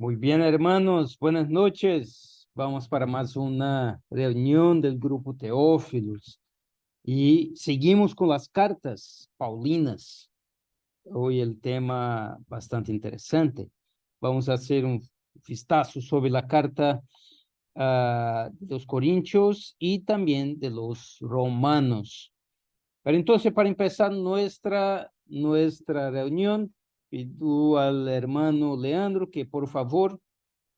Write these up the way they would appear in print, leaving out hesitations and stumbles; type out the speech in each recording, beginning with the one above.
Muy bien, hermanos, buenas noches. Vamos para más una reunión del grupo Teófilos y seguimos con las cartas paulinas. Hoy el tema bastante interesante. Vamos a hacer un vistazo sobre la carta de los Corintios y también de los Romanos. Pero entonces, para empezar nuestra reunión, pido al hermano Leandro que por favor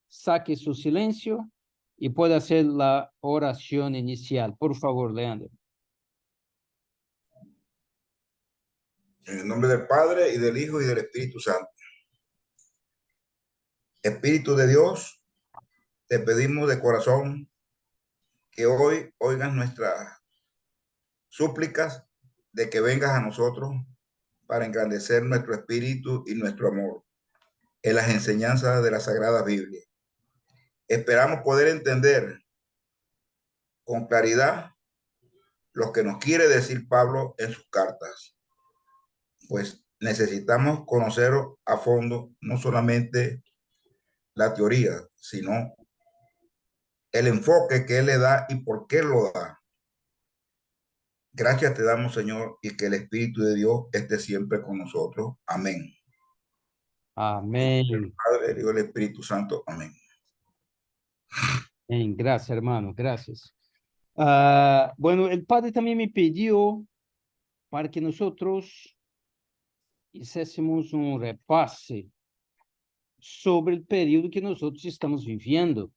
saque su silencio y pueda hacer la oración inicial. Por favor, Leandro. En el nombre del Padre, y del Hijo, y del Espíritu Santo. Espíritu de Dios, te pedimos de corazón que hoy oigas nuestras súplicas, de que vengas a nosotros para engrandecer nuestro espíritu y nuestro amor en las enseñanzas de la Sagrada Biblia. Esperamos poder entender con claridad lo que nos quiere decir Pablo en sus cartas, pues necesitamos conocer a fondo no solamente la teoría, sino el enfoque que él le da y por qué lo da. Gracias te damos, Señor, y que el Espíritu de Dios esté siempre con nosotros. Amén. Amén. El Padre, el Hijo y el Espíritu Santo. Amén. Amén. Gracias, hermano. Gracias. Bueno, el Padre también me pidió para que nosotros hiciésemos un repase sobre el periodo que nosotros estamos viviendo.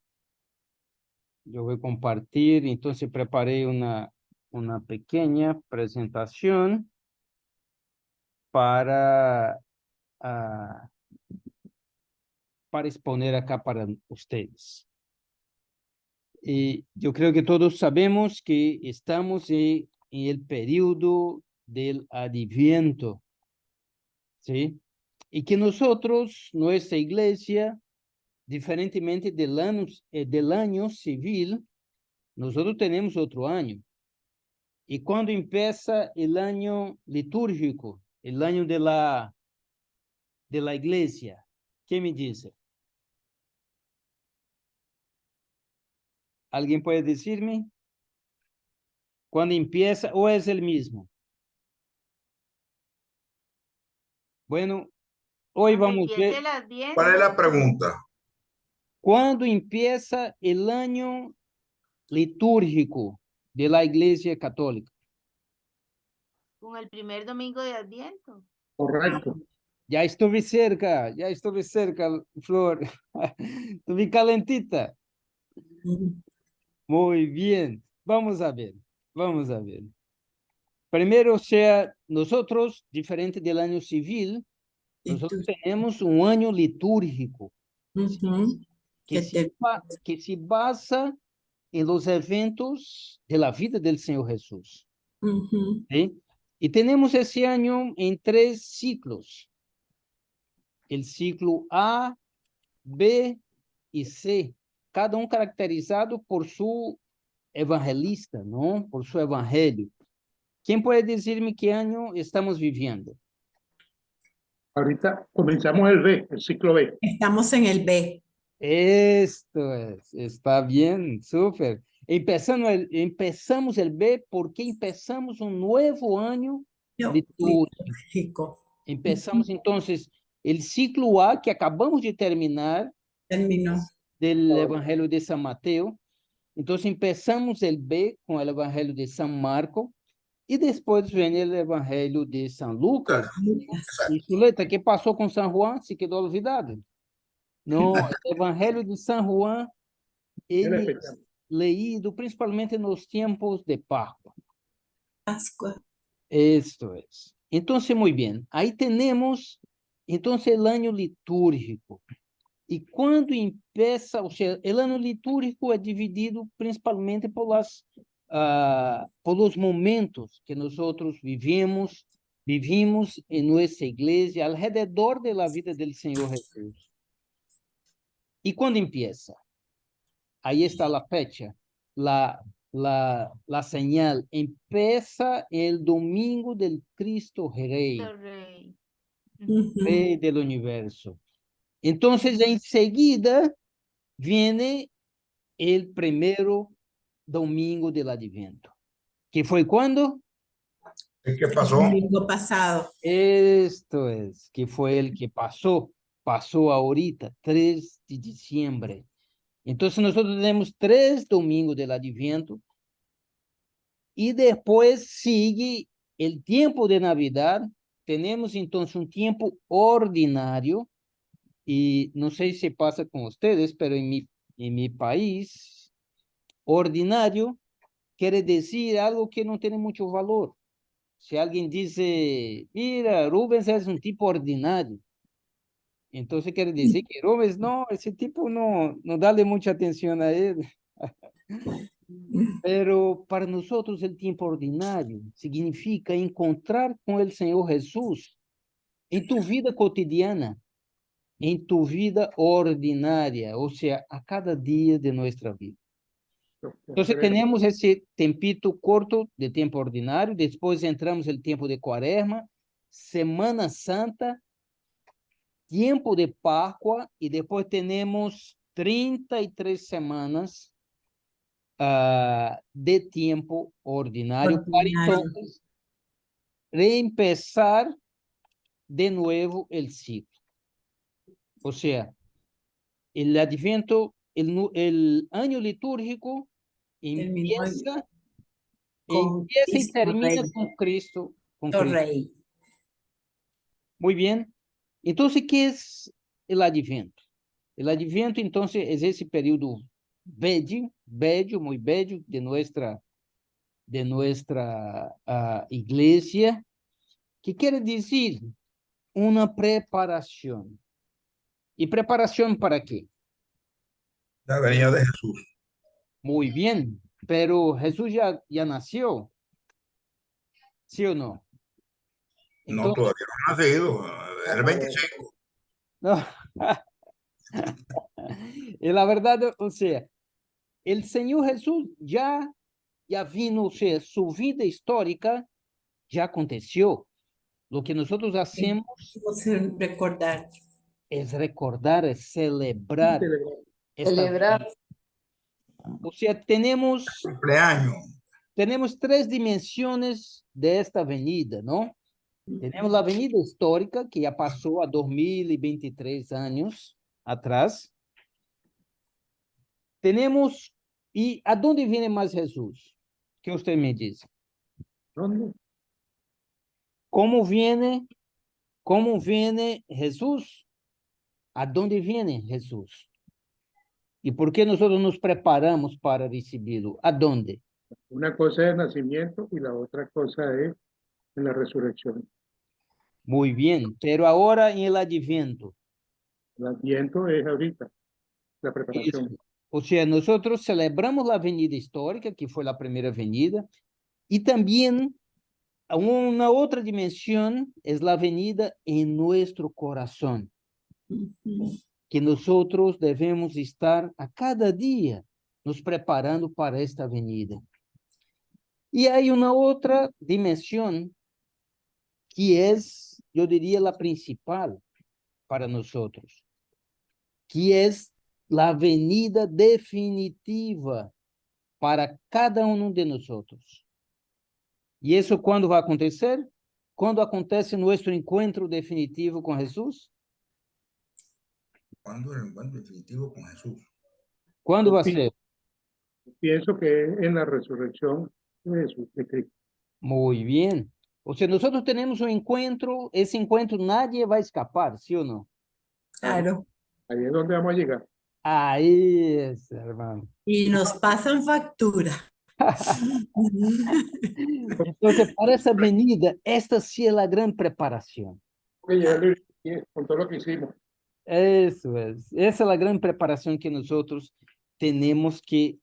Yo voy a compartir, entonces preparé una pequeña presentación para exponer acá para ustedes. Y yo creo que todos sabemos que estamos en el periodo del Adviento, ¿sí? Y que nosotros, nuestra iglesia, diferentemente del año civil, nosotros tenemos otro año. Y cuando empieza el año litúrgico, el año de la iglesia, ¿qué me dice? ¿Alguien puede decirme? ¿Cuándo empieza o es el mismo? Bueno, hoy vamos a ver. ¿Cuál es la pregunta? ¿Cuándo empieza el año litúrgico de la Iglesia Católica? Con el primer domingo de Adviento. Correcto. Ya estuve cerca, Flor. Estuve calentita. Muy bien. Vamos a ver. Primero, o sea, nosotros, diferente del año civil, nosotros tenemos un año litúrgico que se basa en los eventos de la vida del Señor Jesús. ¿Sí? Y tenemos ese año en 3 ciclos. El ciclo A, B y C, cada uno caracterizado por su evangelista, ¿no? Por su evangelio. ¿Quién puede decirme qué año estamos viviendo? Ahorita comenzamos el B, el ciclo B. Estamos en el B. Esto es, está bien, súper. Empezamos el B porque empezamos un nuevo año litúrgico. Empezamos entonces el ciclo A que acabamos de terminar. Terminó. Del Evangelio de San Mateo. Entonces empezamos el B con el Evangelio de San Marco y después viene el Evangelio de San Lucas. Y Zuleta, ¿qué pasó con San Juan? Se quedó olvidado. No, el Evangelio de San Juan, ele es leído principalmente en los tiempos de Pascua. Pascua. Esto es. Entonces, muy bien. Ahí tenemos, entonces, el año litúrgico. E quando empieza, ou seja, o ano litúrgico é dividido principalmente por os momentos que nós vivimos em nossa igreja, ao redor da vida do Senhor Jesus. E quando empieza? Aí está a fecha, la señal. Empieza el domingo del Cristo Rey, Rey del universo. Entonces, enseguida viene el primero domingo del Adviento. ¿Que fue cuándo? ¿Y qué El pasó? domingo pasado. Esto es, que fue el que pasó ahorita, 3 de diciembre. Entonces nosotros tenemos 3 domingos del Adviento y después sigue el tiempo de Navidad. Tenemos entonces un tiempo ordinario y no sé si pasa con ustedes, pero en mi país, ordinario quiere decir algo que no tiene mucho valor. Si alguien dice, mira, Rubens es un tipo ordinario, entonces quiere decir que Rubens, no, ese tipo no dale mucha atención a él. Pero para nosotros el tiempo ordinario significa encontrar con el Señor Jesús en tu vida cotidiana, en tu vida ordinaria, o sea, a cada día de nuestra vida. Entonces tenemos ese tempito corto de tiempo ordinario, después entramos el tiempo de Cuaresma, Semana Santa, tiempo de Pascua y después tenemos 33 semanas de tiempo ordinario para Ordinario. entonces reempezar de nuevo el ciclo. O sea, el Adviento, el año litúrgico Terminó con empieza y Cristo termina Rey. con Cristo, con Cristo Cristo. Rey. Muy bien. Entonces, ¿qué es el Adviento? El Adviento, entonces, es ese periodo bello, muy bello de nuestra iglesia, que quiere decir una preparación. ¿Y preparación para qué? La venida de Jesús. Muy bien, pero Jesús ya nació, ¿sí o no? No, Entonces, todavía no ha nacido. El 25. no. Y la verdad, o sea, el Señor Jesús ya vino, o sea, su vida histórica ya aconteció. Lo que nosotros hacemos Vamos a recordar. es recordar, es celebrar esta Celebrar. vida. O sea, tenemos Cumpleaños. 3 dimensiones de esta venida, ¿no? Tenemos la venida histórica, que ya pasó a 2023 años atrás. Tenemos, ¿y a dónde viene más Jesús? ¿Qué usted me dice? ¿Dónde? ¿Cómo viene Jesús? ¿A dónde viene Jesús? ¿Y por qué nosotros nos preparamos para recibirlo? ¿A dónde? Una cosa es el nacimiento y la otra cosa es en la resurrección. Muy bien, pero ahora en el Adviento. El Adviento es ahorita, la Eso. preparación. O sea, nosotros celebramos la venida histórica, que fue la primera venida, y también una otra dimensión es la venida en nuestro corazón, que nosotros debemos estar a cada día nos preparando para esta venida. Y hay una otra dimensión que es, yo diría, la principal para nosotros, que es la venida definitiva para cada uno de nosotros. ¿Y eso cuándo va a acontecer? Cuando acontece nuestro encuentro definitivo con Jesús. ¿Cuándo el encuentro definitivo con Jesús? ¿Cuándo Yo va a ser? pienso que es en la resurrección de Jesús, de Cristo. Muy bien. O sea, nosotros tenemos un encuentro, ese encuentro nadie va a escapar, ¿sí o no? Claro. Ahí es donde vamos a llegar. Ahí es, hermano. Y nos pasan factura. Entonces, para esa venida, esta sí es la gran preparación. Porque ya lo hicimos, con todo lo que hicimos. Eso es. Esa es la gran preparación que nosotros tenemos que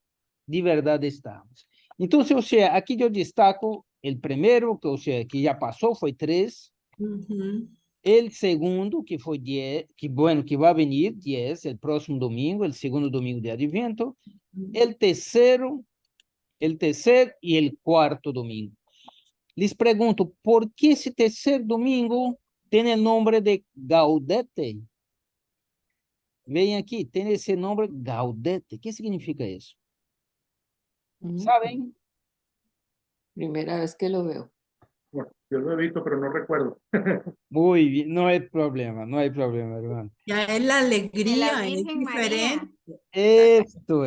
de verdad estamos. Entonces, o sea, aquí yo destaco el primero, que, o sea, que ya pasó, fue 3. Ujú. El segundo, que fue 10, que bueno, que va a venir 10, el próximo domingo, el segundo domingo de Adviento. El tercero y el cuarto domingo. Les pregunto, ¿por qué ese tercer domingo tiene el nombre de Gaudete? Vean aquí, tiene ese nombre Gaudete. ¿Qué significa eso? Mm, ¿Saben? Primera vez que lo veo. Bueno, yo lo he visto, pero no recuerdo. Muy bien, no hay problema, no hay problema, hermano. Ya es la De la alegría, es Virgen María. diferente. Esto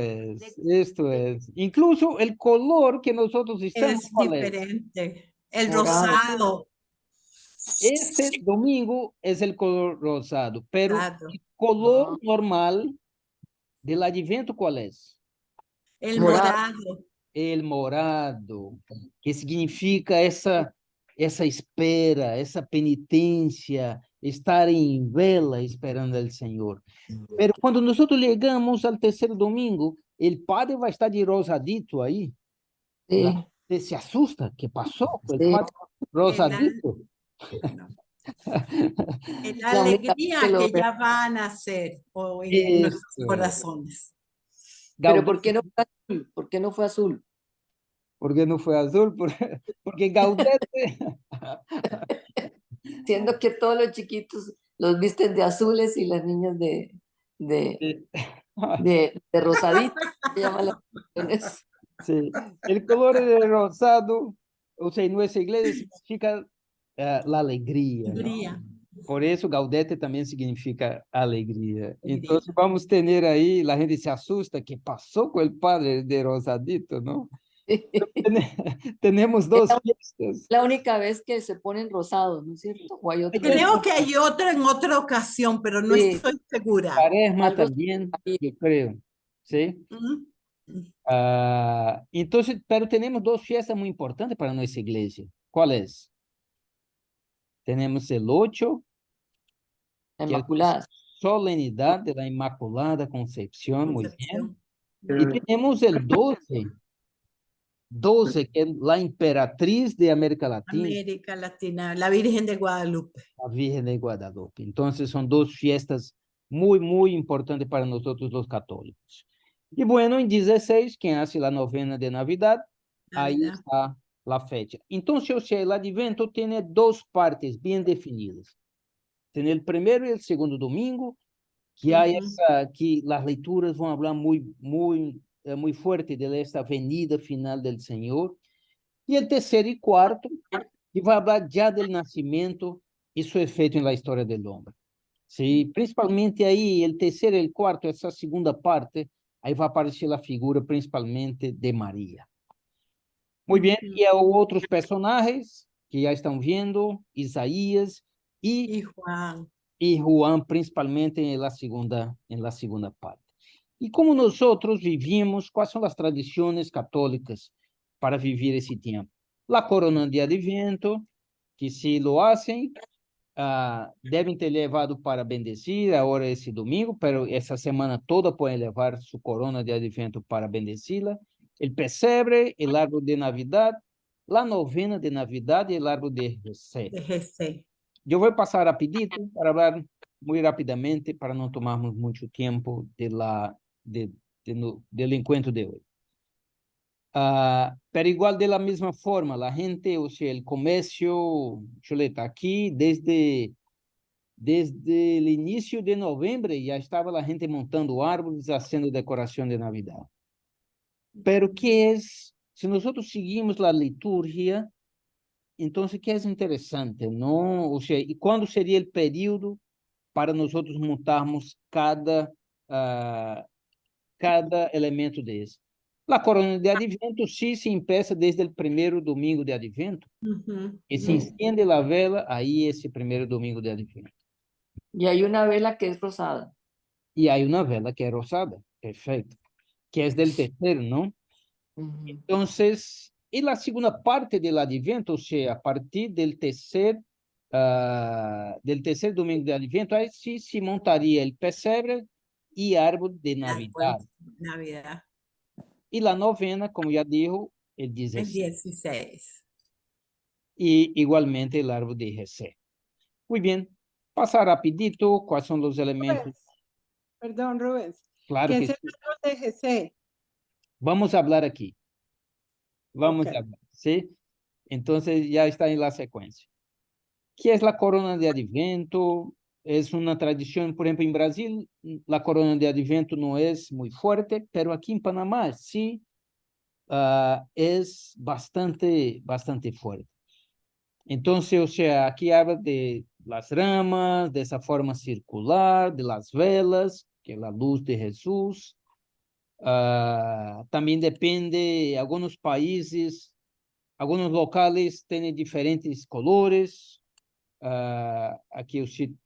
es. Incluso el color que nosotros estamos, Es ¿cuál es? diferente. El Morado. rosado. Este domingo es el color rosado, pero Rosado. el color Ah. normal del adviento, ¿cuál es? El Morado. morado. El morado, que significa esa espera, esa penitencia, estar en vela esperando al Señor. Pero cuando nosotros llegamos al tercer domingo, el padre va a estar de rosadito ahí. La Sí, gente se asusta. ¿Qué pasó? El sí. padre rosadito. Es la La única vez que alegría lo que veo. ya va a nacer hoy en nuestros Esto es. corazones. Pero Gaudete, ¿por qué no fue azul? ¿Por qué no fue azul? ¿por qué no fue azul? Porque Gaudete, Siendo que todos los chiquitos los visten de azules y las niñas de, de rosadito. Me llama la atención eso. sí, el color de rosado, o sea, en nuestra iglesia significa la alegría, ¿no? Alegría. Por eso Gaudete también significa alegría. Alegría. Entonces vamos a tener ahí, la gente se asusta, ¿qué pasó con el padre de rosadito, no? Tenemos Es dos fiestas. la única vez que se ponen rosados, ¿no es cierto? ¿O hay otro? Creo que hay otra en otra ocasión, pero no Sí. estoy segura. Cuaresma Algo también, así. yo creo, ¿sí? Ujú. Entonces, pero tenemos dos fiestas muy importantes para nuestra iglesia. ¿Cuál es? Tenemos el 8, que es Inmaculadas. solemnidad de la Inmaculada Concepción, muy bien. Concepción. Y tenemos el 12, que es la emperatriz de América Latina, América Latina, la Virgen de Guadalupe. la Virgen de Guadalupe. Entonces son dos fiestas muy, muy importantes para nosotros los católicos. Y bueno, en 16, quien hace la novena de Navidad, ahí Navidad. está la fecha. Entonces, o sea, el Adviento tiene dos partes bien definidas. Tiene el primero y el segundo domingo, que hay Ujú. que las lecturas van a hablar muy fuerte de esta venida final del Señor. Y el tercero y cuarto, que va a hablar ya del nacimiento y su efecto en la historia del hombre. Sí, principalmente ahí, el tercero y el cuarto, esa segunda parte, ahí va a aparecer la figura principalmente de María. Muy bien, Ujú. y hay otros personajes que ya están viendo, Isaías Y Juan. y Juan, principalmente en la segunda parte. Y como nosotros vivimos, ¿cuáles son las tradiciones católicas para vivir ese tiempo? La corona de Adviento, que si lo hacen, deben ter levado para bendecir ahora esse domingo, pero essa semana toda pueden levar su corona de Adviento para bendecirla. El pesebre, el árbol de Navidad, la novena de Navidad y el árbol de José. De GC. Eu vou passar rapidito para falar muito rapidamente para não tomarmos muito tempo del encuentro de hoje. Pero igual de la misma forma, la gente, o sea, el comercio, Chuleta, aquí desde el inicio de noviembre ya estaba la gente montando árboles, haciendo decoración de Navidad. Pero ¿qué es? Si nosotros seguimos la liturgia, entonces, ¿qué es interesante? ¿No? O sea, ¿y cuándo sería el período para nosotros montarmos cada elemento desse? La corona de Adviento sí se empieza desde el primer domingo de Adviento. Ujú. Y se enciende la vela ahí ese primer domingo de Adviento. Y hay una vela que es rosada. Y hay una vela que es rosada, perfecto, que es del tercero, ¿no? Ujú. Entonces, y la segunda parte del Adviento, o sea, a partir del tercer domingo de Adviento, ahí sí se montaría el pesebre y árbol de Navidad. Navidad. Y la novena, como ya dijo, el El 16. 16. Y igualmente el árbol de Jesé. Muy bien, pasar rapidito, ¿cuáles son los elementos? Rubens, perdón, Rubens. Claro ¿Qué que es el sí. árbol de GC? Vamos a hablar aquí. Vamos Ok. a hablar, ¿sí? Entonces ya está en la secuencia. ¿Qué es la corona de Adviento? es una tradición, por ejemplo, en Brasil, la corona de Adviento no es muy fuerte, pero aquí en Panamá sí es bastante fuerte. Entonces, o sea, aquí habla de las ramas, de esa forma circular, de las velas, que es la luz de Jesús. También depende, algunos países, algunos locales tienen diferentes colores. Aqui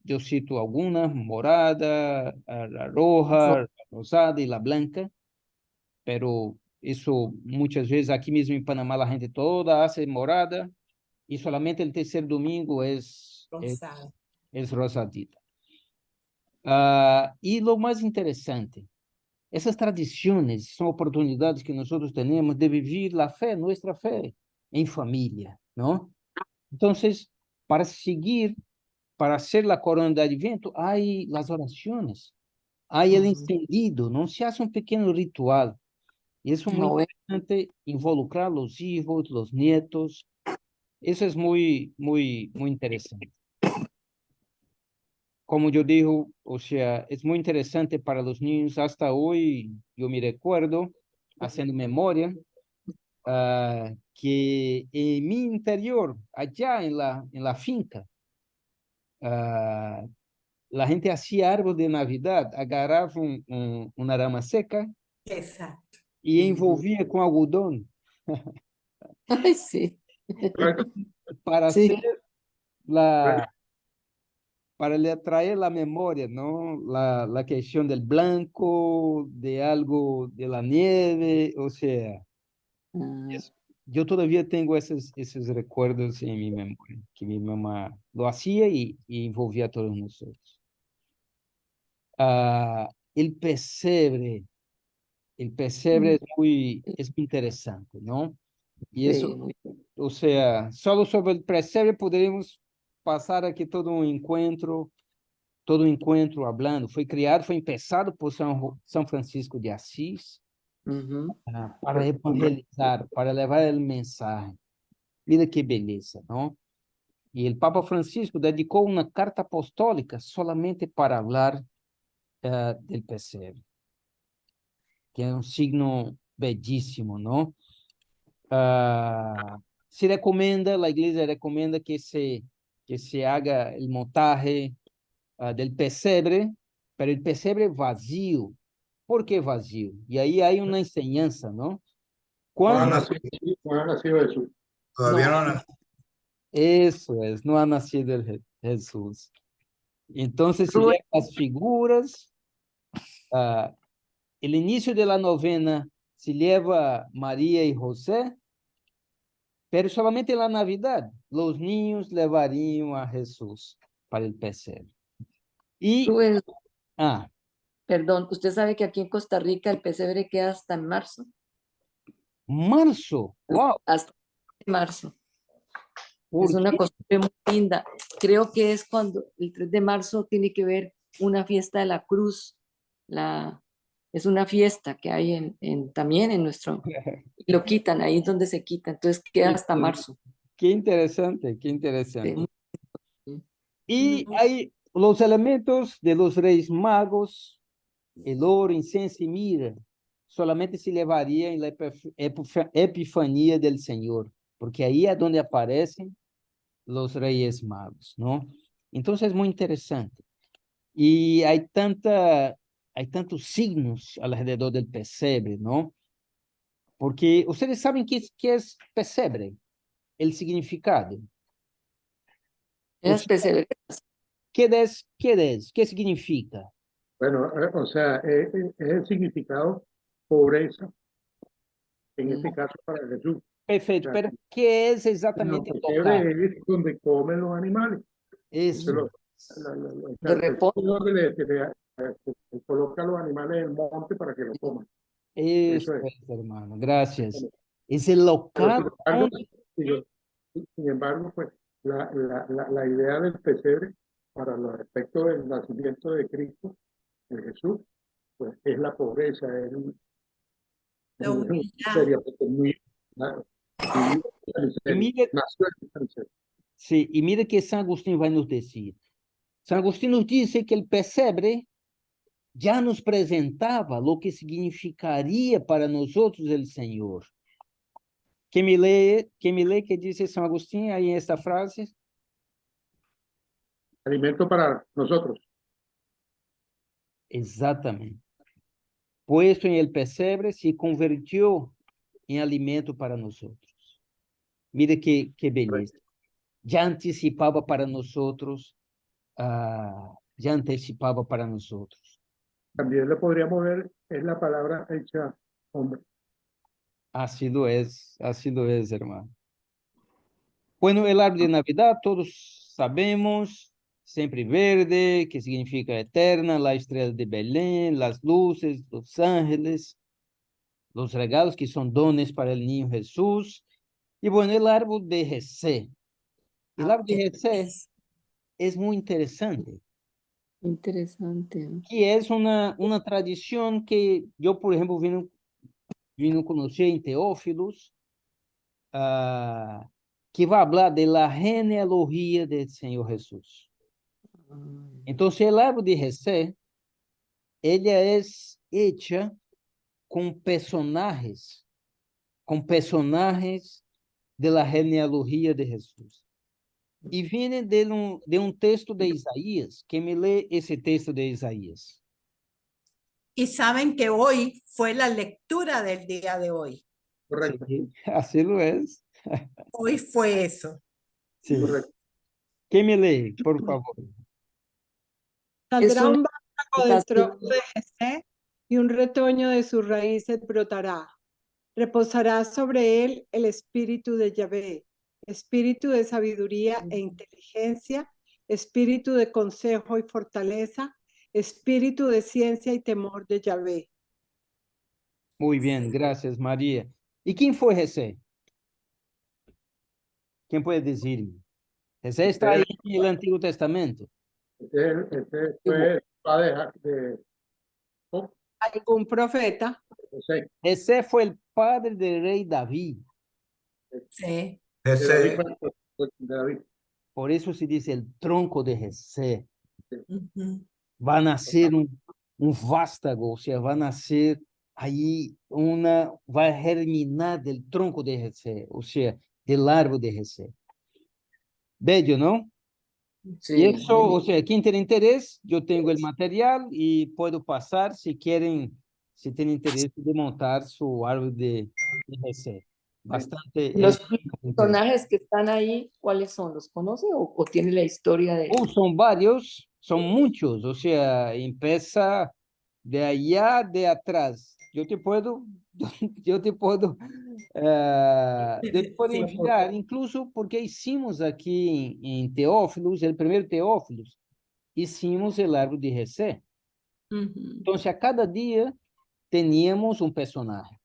eu cito algumas, morada, a roja, a rosada e a branca, pero isso muitas vezes aqui mesmo em Panamá a gente toda hace morada e solamente o terceiro domingo Rosada. é rosadita. E o mais interessante, essas tradições são oportunidades que nós temos de viver a fé, nossa fé, em família, não? Então, para seguir, para hacer la corona de Adviento, hay las oraciones, hay el encendido, no se hace un pequeño ritual. Y eso es muy No, importante, involucrar a los hijos, los nietos. Eso es muy interesante. Como yo digo, o sea, es muy interesante para los niños. Hasta hoy, yo me recuerdo, haciendo memoria, que en mi interior, allá en la finca, la gente hacía árbol de Navidad, agarraba una rama seca Exacto. y envolvía con algodón ay, sí. para Sí. hacer la, para le atraer la memoria, ¿no? La cuestión del blanco, de algo de la nieve, o sea, Ah, yo todavía tengo esos recuerdos en mi memoria, que mi mamá lo hacía y envolvía a todos nosotros. El pesebre. El pesebre es muy interesante, ¿no? Y eso, sí, muy bien. o sea, solo sobre el pesebre podríamos pasar aquí todo un encuentro hablando. Fue creado, fue empezado por San Francisco de Asís Ujú. para evangelizar, para llevar el mensaje. Mira qué belleza, ¿no? Y el Papa Francisco dedicó una carta apostólica solamente para hablar del pesebre, que es un signo bellísimo, ¿no? Se recomienda, la iglesia recomienda que se haga el montaje del pesebre, pero el pesebre vacío. ¿Por qué vacío? Y ahí hay una enseñanza, ¿no? No ha Cuando nacido, No ha nacido Jesús. todavía no, no ha nacido. eso es, no ha nacido Jesús. Entonces se Rubén, llevan las figuras, el inicio de la novena se lleva María y José, pero solamente en la Navidad los niños llevarían a Jesús para el pesebre. Y, Rubén, perdón, usted sabe que aquí en Costa Rica el pesebre queda hasta en marzo, marzo, wow, hasta marzo. ¿por Es una qué? costumbre muy linda. Creo que es cuando el 3 de marzo tiene que ver una fiesta de la cruz. Es una fiesta que hay también en nuestro, y lo quitan, ahí es donde se quita, entonces queda hasta marzo. Qué interesante, qué Sí, interesante. muy bien. Y No, hay los elementos de los Reyes Magos, el oro, incienso y mirra, solamente se llevaría en la Epifanía del Señor, porque ahí es donde aparecen los Reyes Magos, ¿no? Entonces es muy interesante. Y hay tantos signos alrededor del pesebre, ¿no? Porque ustedes saben qué es pesebre, el significado. O Esas sea, pesebres, ¿qué significa? Bueno, o sea, es el significado pobreza, en este mm, caso para Jesús. O Perfecto, sea, pero ¿qué es el exactamente el local? pesebre es donde comen los animales. Entonces, Eso, o sea, de el pesebre reposo. es donde se coloca a los animales en el monte para que lo coman. eso Eso es. es, hermano, gracias. Es el Pero local donde... sin embargo, pues la idea del pesebre para los aspectos del nacimiento de Cristo, de Jesús, pues es la pobreza, la humildad. sería porque muy, vivió en la Y miseria, mire, nació en la miseria. sí, y mire que San Agustín va a nos decir, San Agustín nos dice que el pesebre ya nos presentaba lo que significaría para nosotros el Señor. ¿Quién me lee qué dice San Agustín ahí en esta frase? Alimento para nosotros. Exatamente. Puesto en el pesebre, se convirtió en alimento para nosotros. Mire qué belleza. Ya anticipaba para nosotros, ya anticipaba para nosotros. También lo podríamos ver, es la palabra hecha hombre. Así lo es, hermano. Bueno, el árbol de Navidad, todos sabemos, siempre verde, que significa eterna, la estrella de Belén, las luces, los ángeles, los regalos que son dones para el niño Jesús. Y bueno, el árbol de Jesé. El árbol de Jesé es muy interesante. Interesante. Que es una tradición que yo, por ejemplo, vino a conocer en Teófilos, que va a hablar de la genealogía del Señor Jesús. Entonces, el árbol de Jesé, ella es hecha con personajes de la genealogía de Jesús. Y viene de un texto de Isaías, que me lee ese texto de Isaías. Y saben que hoy fue la lectura del día de hoy. Correcto. Sí, así lo es. Hoy fue eso. Sí. Correcto. ¿Qué me lee, por favor? Saldrá una un vástago del tronco de Jesé y un retoño de sus raíces brotará. Reposará sobre él el espíritu de Yahvé, espíritu de sabiduría e inteligencia, espíritu de consejo y fortaleza, espíritu de ciencia y temor de Yahvé. Muy bien, gracias, María. ¿Y quién fue Jesé? ¿Quién puede decirme? Jesé está ahí en el Antiguo Testamento. Este fue padre de Algún profeta. José. Jesé fue el padre del rey David. Sí. De Ese, David, de David. Por eso se dice el tronco de Jesé. Ujú. Va a nacer un vástago, o sea, va a nacer ahí va a germinar del tronco de Jesé, o sea, del árbol de Jesé. Bello, ¿no? Sí, Y eso, o sea, quien tiene interés, yo tengo el material y puedo pasar si quieren, si tienen interés de montar su árbol de Jesé. Bastante los interesante. personajes que están ahí, ¿cuáles son? ¿Los conoce o tiene la historia de Son varios, son muchos, o sea, empieza de allá, de atrás. Yo te puedo Sí. enviar, incluso porque hicimos aquí en Teófilos, el primer Teófilos, hicimos el árbol de Jesé. Ujú. Entonces, a cada día teníamos un personaje.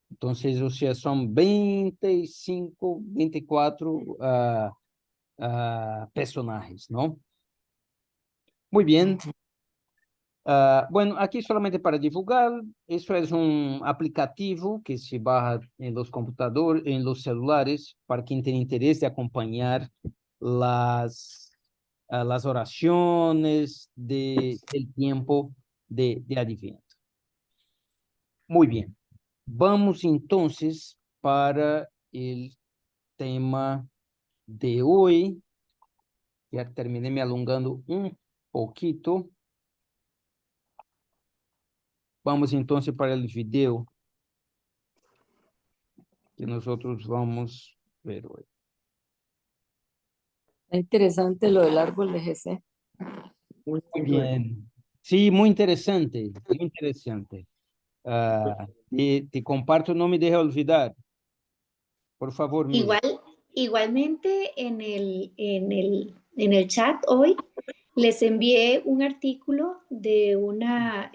Entonces, o sea, son 25, 24 personajes, ¿no? Muy bien. Bueno, aquí solamente para divulgar, eso es un aplicativo que se baja en los computadores, en los celulares, para quien tiene interés de acompañar las oraciones del tiempo de Adviento. Muy bien. Vamos entonces para el tema de hoy. Ya terminé me alongando un poquito. Vamos entonces para el video que nosotros vamos a ver hoy. Está interesante lo del árbol de Jesé. Muy Muy bien. Sí, muy interesante, muy interesante. Te comparto, no me deje olvidar. Por favor, Mila. Igualmente en el chat hoy les envié un artículo de una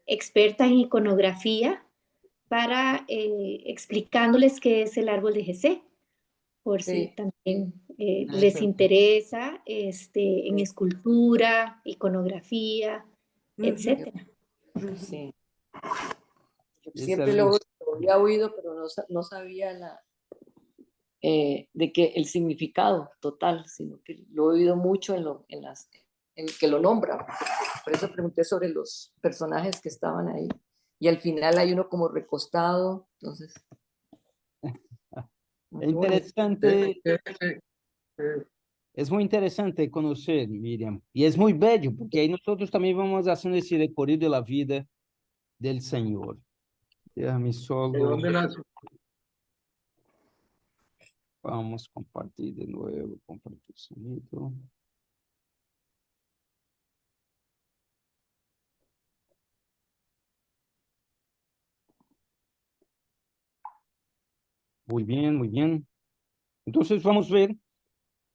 experta en iconografía para explicándoles qué es el árbol de Jesé, por si Sí. también les interesa en escultura, iconografía, etcétera. Sí. Yo Es siempre algo- lo había oído, pero no sabía de que el significado total, sino que lo he oído mucho en el que lo nombra. Por eso pregunté sobre los personajes que estaban ahí. Y al final hay uno como recostado, entonces... Es interesante, Eh, es muy interesante conocer, Miriam, y es muy bello, porque ahí nosotros también vamos haciendo ese recorrido de la vida del Señor. Déjame ¿De solo, dónde nace? vamos a compartir de nuevo, compartir sonido. Muy bien, muy bien. Entonces vamos a ver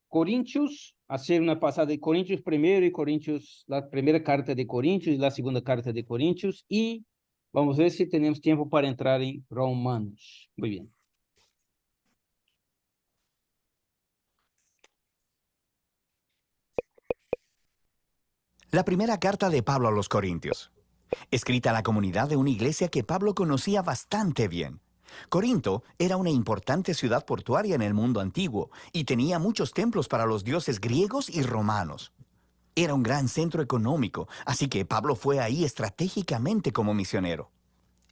Corintios, hacer una pasada de Corintios primero y Corintios, la primera carta de Corintios y la segunda carta de Corintios, y vamos a ver si tenemos tiempo para entrar en Romanos. Muy bien. La primera carta de Pablo a los Corintios, escrita a la comunidad de una iglesia que Pablo conocía bastante bien. Corinto era una importante ciudad portuaria en el mundo antiguo y tenía muchos templos para los dioses griegos y romanos. Era un gran centro económico, así que Pablo fue ahí estratégicamente como misionero.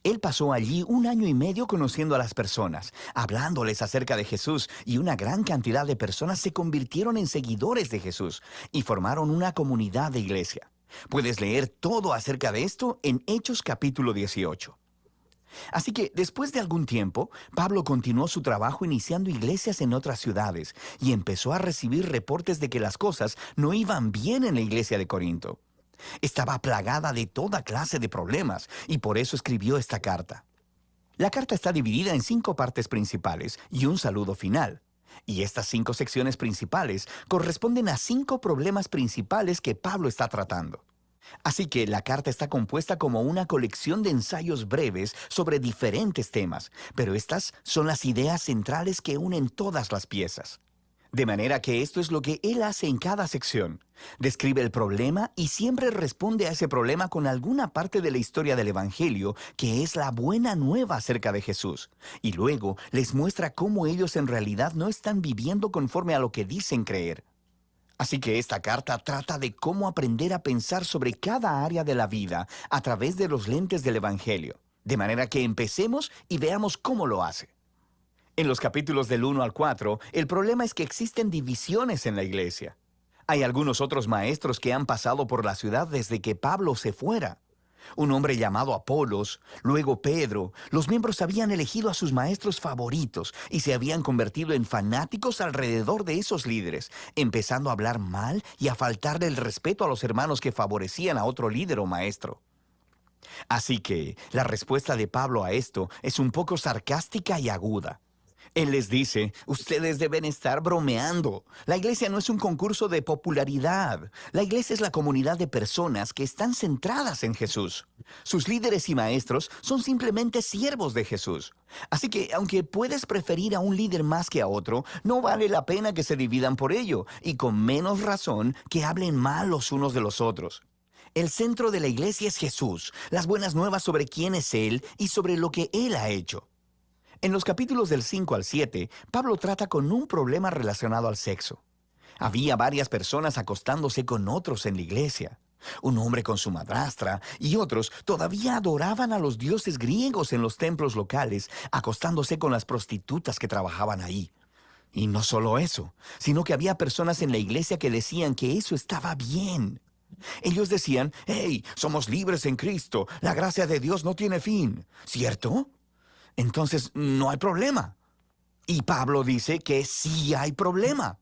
Él pasó allí 1 año y medio conociendo a las personas, hablándoles acerca de Jesús, y una gran cantidad de personas se convirtieron en seguidores de Jesús y formaron una comunidad de iglesia. Puedes leer todo acerca de esto en Hechos capítulo 18. Así que después de algún tiempo, Pablo continuó su trabajo iniciando iglesias en otras ciudades y empezó a recibir reportes de que las cosas no iban bien en la iglesia de Corinto. Estaba plagada de toda clase de problemas y por eso escribió esta carta. La carta está dividida en 5 partes principales y un saludo final. Y estas 5 secciones principales corresponden a 5 problemas principales que Pablo está tratando. Así que la carta está compuesta como una colección de ensayos breves sobre diferentes temas, pero estas son las ideas centrales que unen todas las piezas. De manera que esto es lo que él hace en cada sección. Describe el problema y siempre responde a ese problema con alguna parte de la historia del Evangelio, que es la buena nueva acerca de Jesús. Y luego les muestra cómo ellos en realidad no están viviendo conforme a lo que dicen creer. Así que esta carta trata de cómo aprender a pensar sobre cada área de la vida a través de los lentes del Evangelio. De manera que empecemos y veamos cómo lo hace. En los capítulos del 1 al 4, el problema es que existen divisiones en la iglesia. Hay algunos otros maestros que han pasado por la ciudad desde que Pablo se fuera. Un hombre llamado Apolos, luego Pedro, los miembros habían elegido a sus maestros favoritos y se habían convertido en fanáticos alrededor de esos líderes, empezando a hablar mal y a faltarle el respeto a los hermanos que favorecían a otro líder o maestro. Así que la respuesta de Pablo a esto es un poco sarcástica y aguda. Él les dice, ustedes deben estar bromeando. La iglesia no es un concurso de popularidad. La iglesia es la comunidad de personas que están centradas en Jesús. Sus líderes y maestros son simplemente siervos de Jesús. Así que, aunque puedes preferir a un líder más que a otro, no vale la pena que se dividan por ello, y con menos razón que hablen mal los unos de los otros. El centro de la iglesia es Jesús, las buenas nuevas sobre quién es Él y sobre lo que Él ha hecho. En los capítulos del 5 al 7, Pablo trata con un problema relacionado al sexo. Había varias personas acostándose con otros en la iglesia. Un hombre con su madrastra y otros todavía adoraban a los dioses griegos en los templos locales, acostándose con las prostitutas que trabajaban ahí. Y no solo eso, sino que había personas en la iglesia que decían que eso estaba bien. Ellos decían, «Hey, somos libres en Cristo, la gracia de Dios no tiene fin», ¿cierto? Entonces, no hay problema. Y Pablo dice que sí hay problema.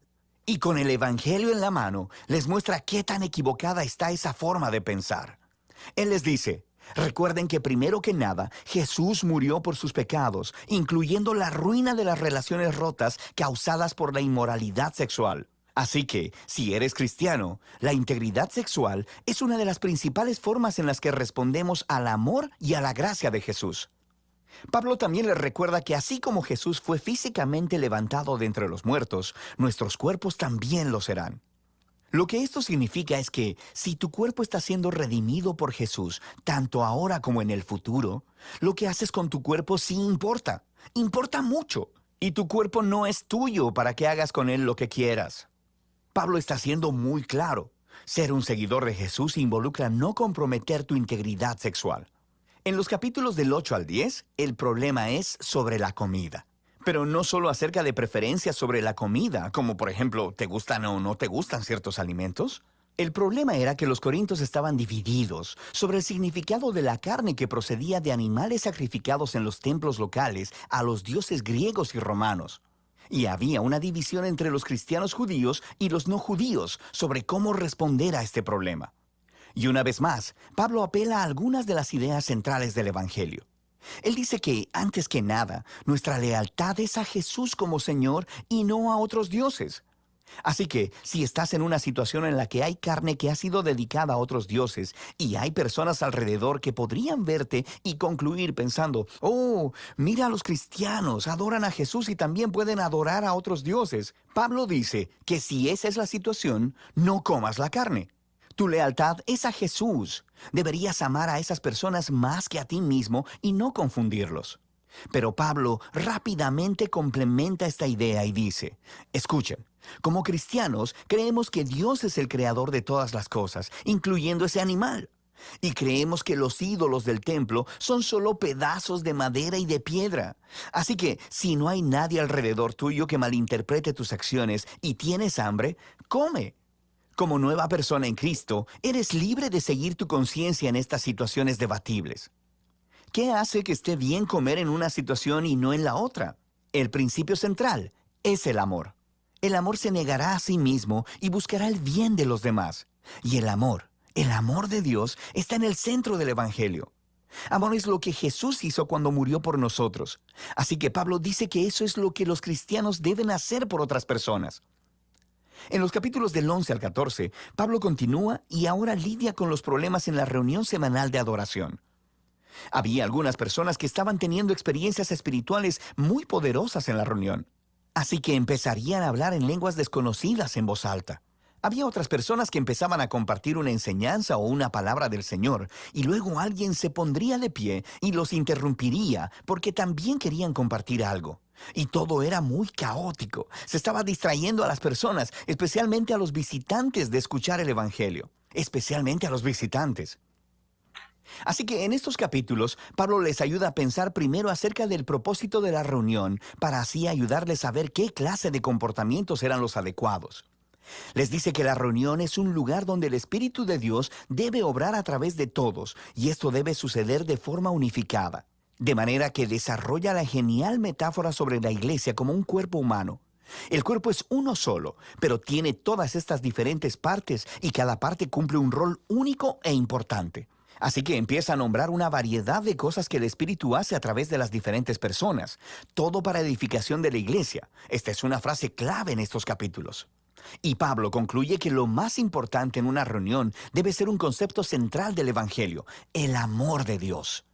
Y con el Evangelio en la mano, les muestra qué tan equivocada está esa forma de pensar. Él les dice, recuerden que primero que nada, Jesús murió por sus pecados, incluyendo la ruina de las relaciones rotas causadas por la inmoralidad sexual. Así que, si eres cristiano, la integridad sexual es una de las principales formas en las que respondemos al amor y a la gracia de Jesús. Pablo también les recuerda que así como Jesús fue físicamente levantado de entre los muertos, nuestros cuerpos también lo serán. Lo que esto significa es que si tu cuerpo está siendo redimido por Jesús, tanto ahora como en el futuro, lo que haces con tu cuerpo sí importa. Importa mucho. Y tu cuerpo no es tuyo para que hagas con él lo que quieras. Pablo está siendo muy claro. Ser un seguidor de Jesús involucra no comprometer tu integridad sexual. En los capítulos del 8 al 10, el problema es sobre la comida. Pero no solo acerca de preferencias sobre la comida, como por ejemplo, ¿te gustan o no te gustan ciertos alimentos? El problema era que los corintios estaban divididos sobre el significado de la carne que procedía de animales sacrificados en los templos locales a los dioses griegos y romanos. Y había una división entre los cristianos judíos y los no judíos sobre cómo responder a este problema. Y una vez más, Pablo apela a algunas de las ideas centrales del Evangelio. Él dice que, antes que nada, nuestra lealtad es a Jesús como Señor y no a otros dioses. Así que, si estás en una situación en la que hay carne que ha sido dedicada a otros dioses y hay personas alrededor que podrían verte y concluir pensando, oh, mira a los cristianos, adoran a Jesús y también pueden adorar a otros dioses, Pablo dice que si esa es la situación, no comas la carne. Tu lealtad es a Jesús. Deberías amar a esas personas más que a ti mismo y no confundirlos. Pero Pablo rápidamente complementa esta idea y dice, escuchen, como cristianos creemos que Dios es el creador de todas las cosas, incluyendo ese animal. Y creemos que los ídolos del templo son solo pedazos de madera y de piedra. Así que, si no hay nadie alrededor tuyo que malinterprete tus acciones y tienes hambre, come. Como nueva persona en Cristo, eres libre de seguir tu conciencia en estas situaciones debatibles. ¿Qué hace que esté bien comer en una situación y no en la otra? El principio central es el amor. El amor se negará a sí mismo y buscará el bien de los demás. Y el amor de Dios está en el centro del Evangelio. Amor es lo que Jesús hizo cuando murió por nosotros. Así que Pablo dice que eso es lo que los cristianos deben hacer por otras personas. En los capítulos del 11 al 14, Pablo continúa y ahora lidia con los problemas en la reunión semanal de adoración. Había algunas personas que estaban teniendo experiencias espirituales muy poderosas en la reunión. Así que empezarían a hablar en lenguas desconocidas en voz alta. Había otras personas que empezaban a compartir una enseñanza o una palabra del Señor, y luego alguien se pondría de pie y los interrumpiría porque también querían compartir algo. Y todo era muy caótico. Se estaba distrayendo a las personas, especialmente a los visitantes, de escuchar el Evangelio. Especialmente a los visitantes. Así que en estos capítulos, Pablo les ayuda a pensar primero acerca del propósito de la reunión, para así ayudarles a ver qué clase de comportamientos eran los adecuados. Les dice que la reunión es un lugar donde el Espíritu de Dios debe obrar a través de todos, y esto debe suceder de forma unificada. De manera que desarrolla la genial metáfora sobre la iglesia como un cuerpo humano. El cuerpo es uno solo, pero tiene todas estas diferentes partes y cada parte cumple un rol único e importante. Así que empieza a nombrar una variedad de cosas que el Espíritu hace a través de las diferentes personas. Todo para edificación de la iglesia. Esta es una frase clave en estos capítulos. Y Pablo concluye que lo más importante en una reunión debe ser un concepto central del Evangelio: el amor de Dios.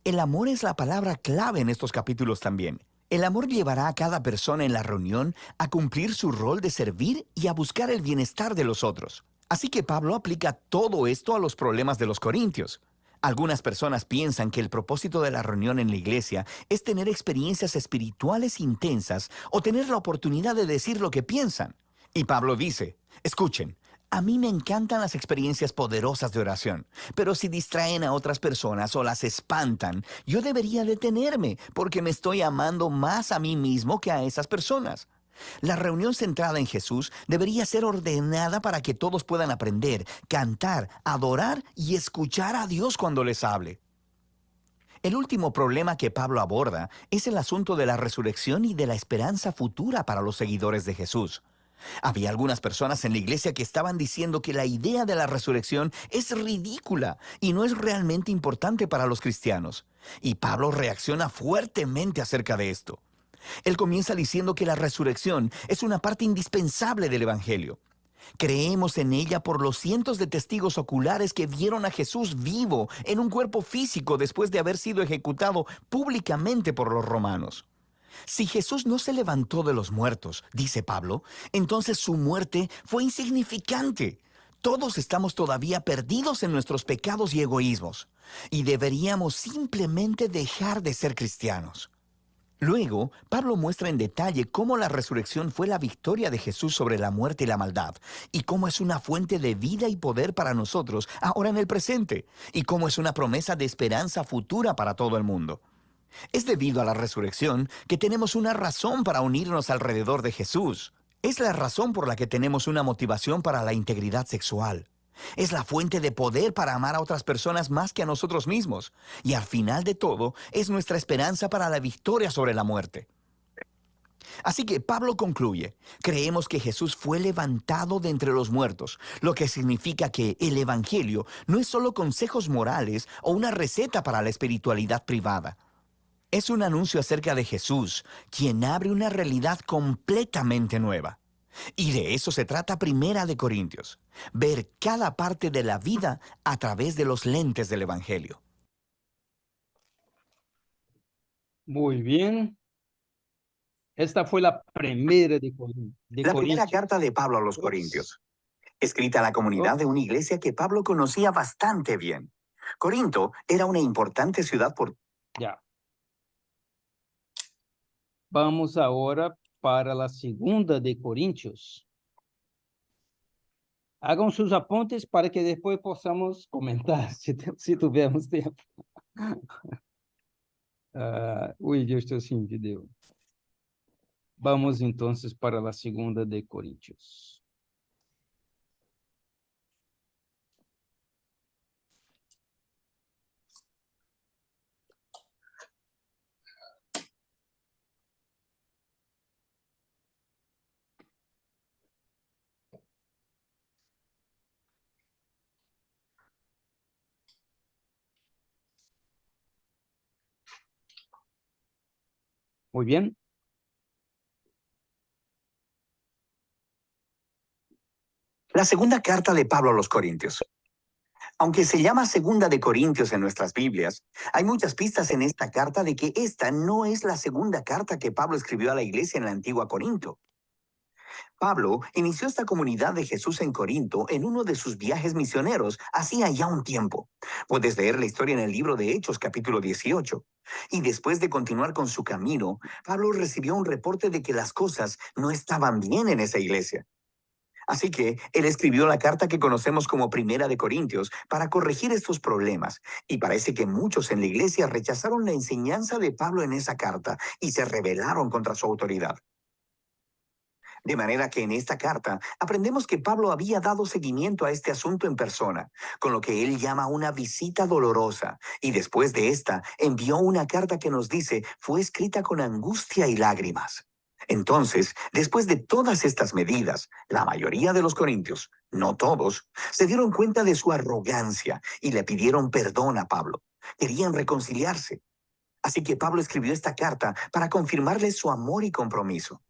El amor es la palabra clave en estos capítulos también. El amor llevará a cada persona en la reunión a cumplir su rol de servir y a buscar el bienestar de los otros. Así que Pablo aplica todo esto a los problemas de los corintios. Algunas personas piensan que el propósito de la reunión en la iglesia es tener experiencias espirituales intensas o tener la oportunidad de decir lo que piensan. Y Pablo dice, escuchen, a mí me encantan las experiencias poderosas de oración, pero si distraen a otras personas o las espantan, yo debería detenerme porque me estoy amando más a mí mismo que a esas personas. La reunión centrada en Jesús debería ser ordenada para que todos puedan aprender, cantar, adorar y escuchar a Dios cuando les hable. El último problema que Pablo aborda es el asunto de la resurrección y de la esperanza futura para los seguidores de Jesús. Había algunas personas en la iglesia que estaban diciendo que la idea de la resurrección es ridícula y no es realmente importante para los cristianos. Y Pablo reacciona fuertemente acerca de esto. Él comienza diciendo que la resurrección es una parte indispensable del Evangelio. Creemos en ella por los cientos de testigos oculares que vieron a Jesús vivo en un cuerpo físico después de haber sido ejecutado públicamente por los romanos. Si Jesús no se levantó de los muertos, dice Pablo, entonces su muerte fue insignificante. Todos estamos todavía perdidos en nuestros pecados y egoísmos, y deberíamos simplemente dejar de ser cristianos. Luego, Pablo muestra en detalle cómo la resurrección fue la victoria de Jesús sobre la muerte y la maldad, y cómo es una fuente de vida y poder para nosotros ahora en el presente, y cómo es una promesa de esperanza futura para todo el mundo. Es debido a la resurrección que tenemos una razón para unirnos alrededor de Jesús. Es la razón por la que tenemos una motivación para la integridad sexual. Es la fuente de poder para amar a otras personas más que a nosotros mismos. Y al final de todo, es nuestra esperanza para la victoria sobre la muerte. Así que Pablo concluye, creemos que Jesús fue levantado de entre los muertos, lo que significa que el Evangelio no es solo consejos morales o una receta para la espiritualidad privada. Es un anuncio acerca de Jesús, quien abre una realidad completamente nueva. Y de eso se trata Primera de Corintios, ver cada parte de la vida a través de los lentes del Evangelio. Muy bien. Esta fue la primera de La primera Corintios. carta de Pablo a los Corintios, escrita a la comunidad de una iglesia que Pablo conocía bastante bien. Corinto era una importante ciudad por... Ya. Vamos ahora para la segunda de Corintios. Hagan sus apuntes para que después podamos comentar, si tuviéramos tiempo. Uy, yo estoy sin video. Vamos entonces para la segunda de Corintios. Muy bien. La segunda carta de Pablo a los Corintios. Aunque se llama Segunda de Corintios en nuestras Biblias, hay muchas pistas en esta carta de que esta no es la segunda carta que Pablo escribió a la iglesia en la antigua Corinto. Pablo inició esta comunidad de Jesús en Corinto en uno de sus viajes misioneros hacía ya un tiempo. Puedes leer la historia en el libro de Hechos, capítulo 18. Y después de continuar con su camino, Pablo recibió un reporte de que las cosas no estaban bien en esa iglesia. Así que él escribió la carta que conocemos como Primera de Corintios para corregir estos problemas. Y parece que muchos en la iglesia rechazaron la enseñanza de Pablo en esa carta y se rebelaron contra su autoridad. De manera que en esta carta aprendemos que Pablo había dado seguimiento a este asunto en persona, con lo que él llama una visita dolorosa, y después de esta envió una carta que nos dice fue escrita con angustia y lágrimas. Entonces, después de todas estas medidas, la mayoría de los corintios, no todos, se dieron cuenta de su arrogancia y le pidieron perdón a Pablo. Querían reconciliarse. Así que Pablo escribió esta carta para confirmarles su amor y compromiso.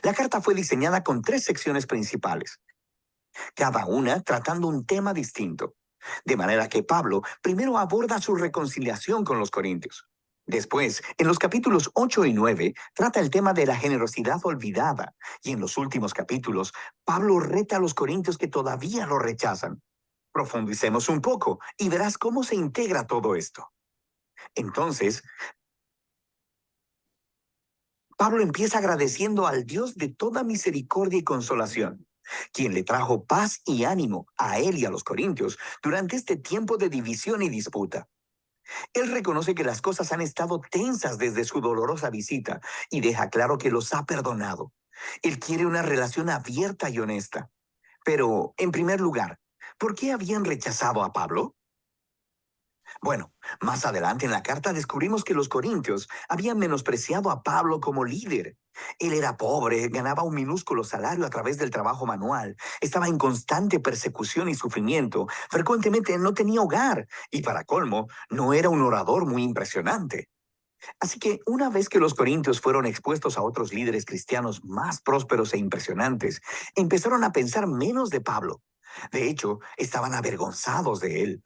La carta fue diseñada con 3 secciones principales, cada una tratando un tema distinto. De manera que Pablo primero aborda su reconciliación con los corintios. Después, en los capítulos 8 y 9, trata el tema de la generosidad olvidada. Y en los últimos capítulos, Pablo reta a los corintios que todavía lo rechazan. Profundicemos un poco y verás cómo se integra todo esto. Entonces, Pablo empieza agradeciendo al Dios de toda misericordia y consolación, quien le trajo paz y ánimo a él y a los corintios durante este tiempo de división y disputa. Él reconoce que las cosas han estado tensas desde su dolorosa visita y deja claro que los ha perdonado. Él quiere una relación abierta y honesta. Pero, en primer lugar, ¿por qué habían rechazado a Pablo? Bueno, más adelante en la carta descubrimos que los corintios habían menospreciado a Pablo como líder. Él era pobre, ganaba un minúsculo salario a través del trabajo manual, estaba en constante persecución y sufrimiento, frecuentemente no tenía hogar y, para colmo, no era un orador muy impresionante. Así que una vez que los corintios fueron expuestos a otros líderes cristianos más prósperos e impresionantes, empezaron a pensar menos de Pablo. De hecho, estaban avergonzados de él.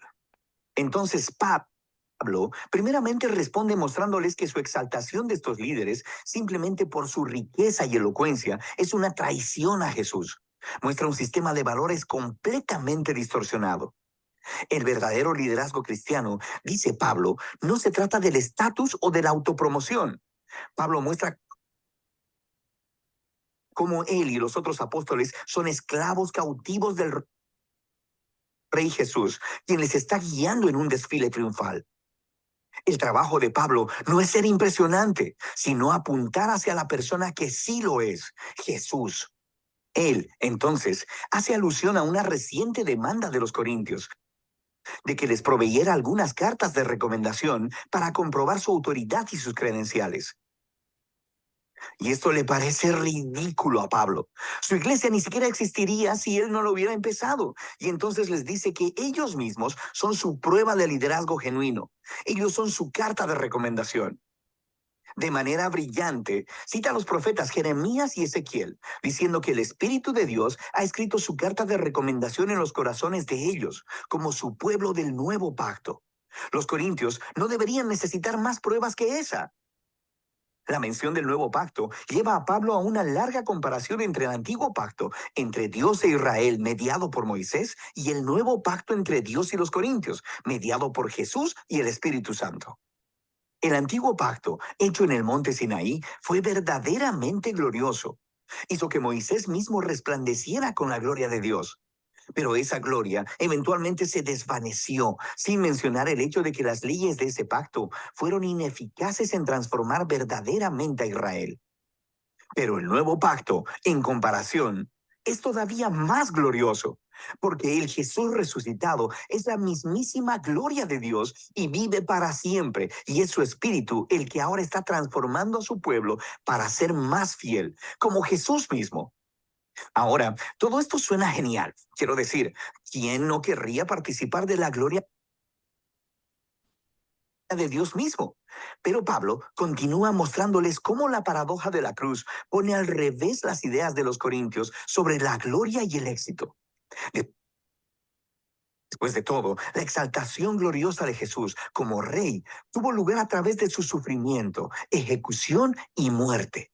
Entonces Pablo primeramente responde mostrándoles que su exaltación de estos líderes, simplemente por su riqueza y elocuencia, es una traición a Jesús. Muestra un sistema de valores completamente distorsionado. El verdadero liderazgo cristiano, dice Pablo, no se trata del estatus o de la autopromoción. Pablo muestra cómo él y los otros apóstoles son esclavos cautivos del Rey Jesús, quien les está guiando en un desfile triunfal. El trabajo de Pablo no es ser impresionante, sino apuntar hacia la persona que sí lo es, Jesús. Él, entonces, hace alusión a una reciente demanda de los corintios, de que les proveyera algunas cartas de recomendación para comprobar su autoridad y sus credenciales. Y esto le parece ridículo a Pablo. Su iglesia ni siquiera existiría si él no lo hubiera empezado. Y entonces les dice que ellos mismos son su prueba de liderazgo genuino. Ellos son su carta de recomendación. De manera brillante, cita a los profetas Jeremías y Ezequiel, diciendo que el Espíritu de Dios ha escrito su carta de recomendación en los corazones de ellos, como su pueblo del nuevo pacto. Los corintios no deberían necesitar más pruebas que esa. La mención del nuevo pacto lleva a Pablo a una larga comparación entre el antiguo pacto entre Dios e Israel, mediado por Moisés, y el nuevo pacto entre Dios y los corintios, mediado por Jesús y el Espíritu Santo. El antiguo pacto, hecho en el monte Sinaí, fue verdaderamente glorioso. Hizo que Moisés mismo resplandeciera con la gloria de Dios. Pero esa gloria eventualmente se desvaneció, sin mencionar el hecho de que las leyes de ese pacto fueron ineficaces en transformar verdaderamente a Israel. Pero el nuevo pacto, en comparación, es todavía más glorioso, porque el Jesús resucitado es la mismísima gloria de Dios y vive para siempre, y es su Espíritu el que ahora está transformando a su pueblo para ser más fiel, como Jesús mismo. Ahora, todo esto suena genial. Quiero decir, ¿quién no querría participar de la gloria de Dios mismo? Pero Pablo continúa mostrándoles cómo la paradoja de la cruz pone al revés las ideas de los corintios sobre la gloria y el éxito. Después de todo, la exaltación gloriosa de Jesús como rey tuvo lugar a través de su sufrimiento, ejecución y muerte.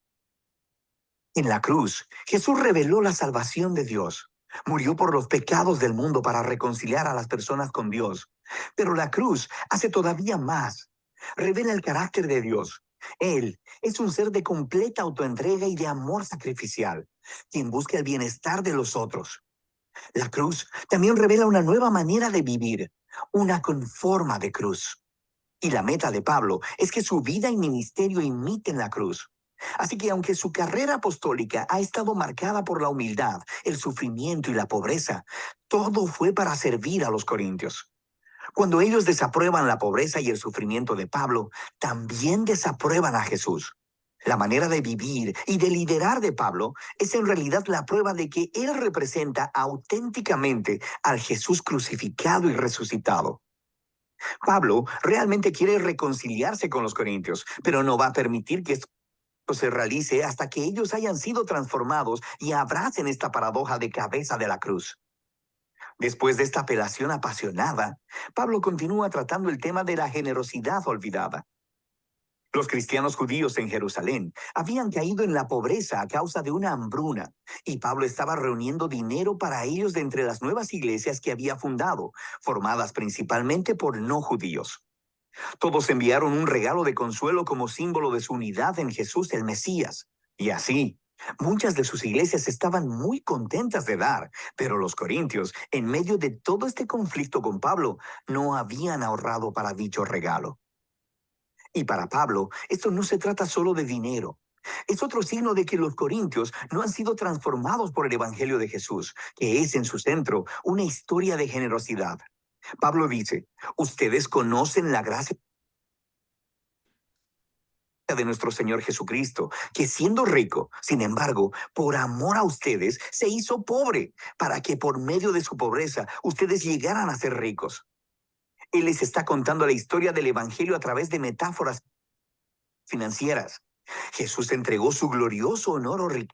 En la cruz, Jesús reveló la salvación de Dios. Murió por los pecados del mundo para reconciliar a las personas con Dios. Pero la cruz hace todavía más. Revela el carácter de Dios. Él es un ser de completa autoentrega y de amor sacrificial, quien busca el bienestar de los otros. La cruz también revela una nueva manera de vivir, una con forma de cruz. Y la meta de Pablo es que su vida y ministerio imiten la cruz. Así que aunque su carrera apostólica ha estado marcada por la humildad, el sufrimiento y la pobreza, todo fue para servir a los corintios. Cuando ellos desaprueban la pobreza y el sufrimiento de Pablo, también desaprueban a Jesús. La manera de vivir y de liderar de Pablo es en realidad la prueba de que él representa auténticamente al Jesús crucificado y resucitado. Pablo realmente quiere reconciliarse con los corintios, pero no va a permitir que esto se realice hasta que ellos hayan sido transformados y abracen esta paradoja de cabeza de la cruz. Después de esta apelación apasionada, Pablo continúa tratando el tema de la generosidad olvidada. Los cristianos judíos en Jerusalén habían caído en la pobreza a causa de una hambruna, y Pablo estaba reuniendo dinero para ellos de entre las nuevas iglesias que había fundado, formadas principalmente por no judíos. Todos enviaron un regalo de consuelo como símbolo de su unidad en Jesús el Mesías. Y así, muchas de sus iglesias estaban muy contentas de dar, pero los corintios, en medio de todo este conflicto con Pablo, no habían ahorrado para dicho regalo. Y para Pablo, esto no se trata solo de dinero. Es otro signo de que los corintios no han sido transformados por el Evangelio de Jesús, que es en su centro una historia de generosidad. Pablo dice, ustedes conocen la gracia de nuestro Señor Jesucristo, que siendo rico, sin embargo, por amor a ustedes, se hizo pobre, para que por medio de su pobreza ustedes llegaran a ser ricos. Él les está contando la historia del Evangelio a través de metáforas financieras. Jesús entregó su glorioso honor o riqueza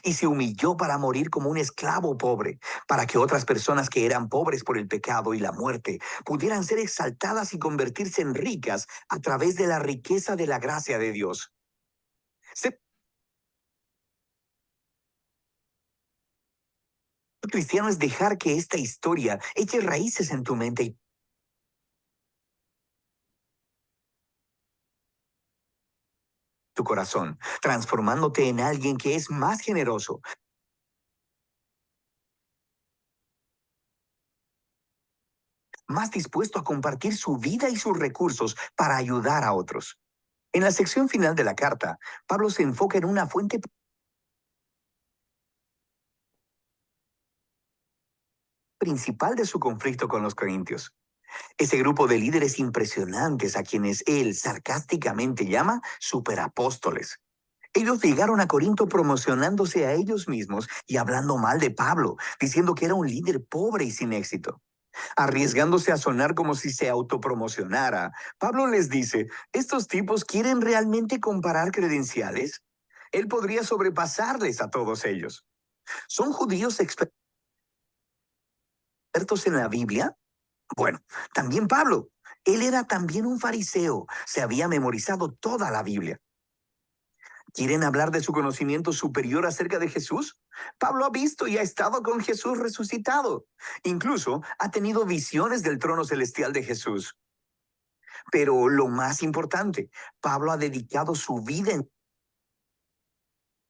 y se humilló para morir como un esclavo pobre, para que otras personas que eran pobres por el pecado y la muerte pudieran ser exaltadas y convertirse en ricas a través de la riqueza de la gracia de Dios. Ser cristiano es dejar que esta historia eche raíces en tu mente y tu corazón, transformándote en alguien que es más generoso, más dispuesto a compartir su vida y sus recursos para ayudar a otros. En la sección final de la carta, Pablo se enfoca en una fuente principal de su conflicto con los corintios. Ese grupo de líderes impresionantes a quienes él sarcásticamente llama superapóstoles. Ellos llegaron a Corinto promocionándose a ellos mismos y hablando mal de Pablo, diciendo que era un líder pobre y sin éxito. Arriesgándose a sonar como si se autopromocionara, Pablo les dice, ¿estos tipos quieren realmente comparar credenciales? Él podría sobrepasarles a todos ellos. ¿Son judíos expertos en la Biblia? Bueno, también Pablo. Él era también un fariseo. Se había memorizado toda la Biblia. ¿Quieren hablar de su conocimiento superior acerca de Jesús? Pablo ha visto y ha estado con Jesús resucitado. Incluso ha tenido visiones del trono celestial de Jesús. Pero lo más importante, Pablo ha dedicado su vida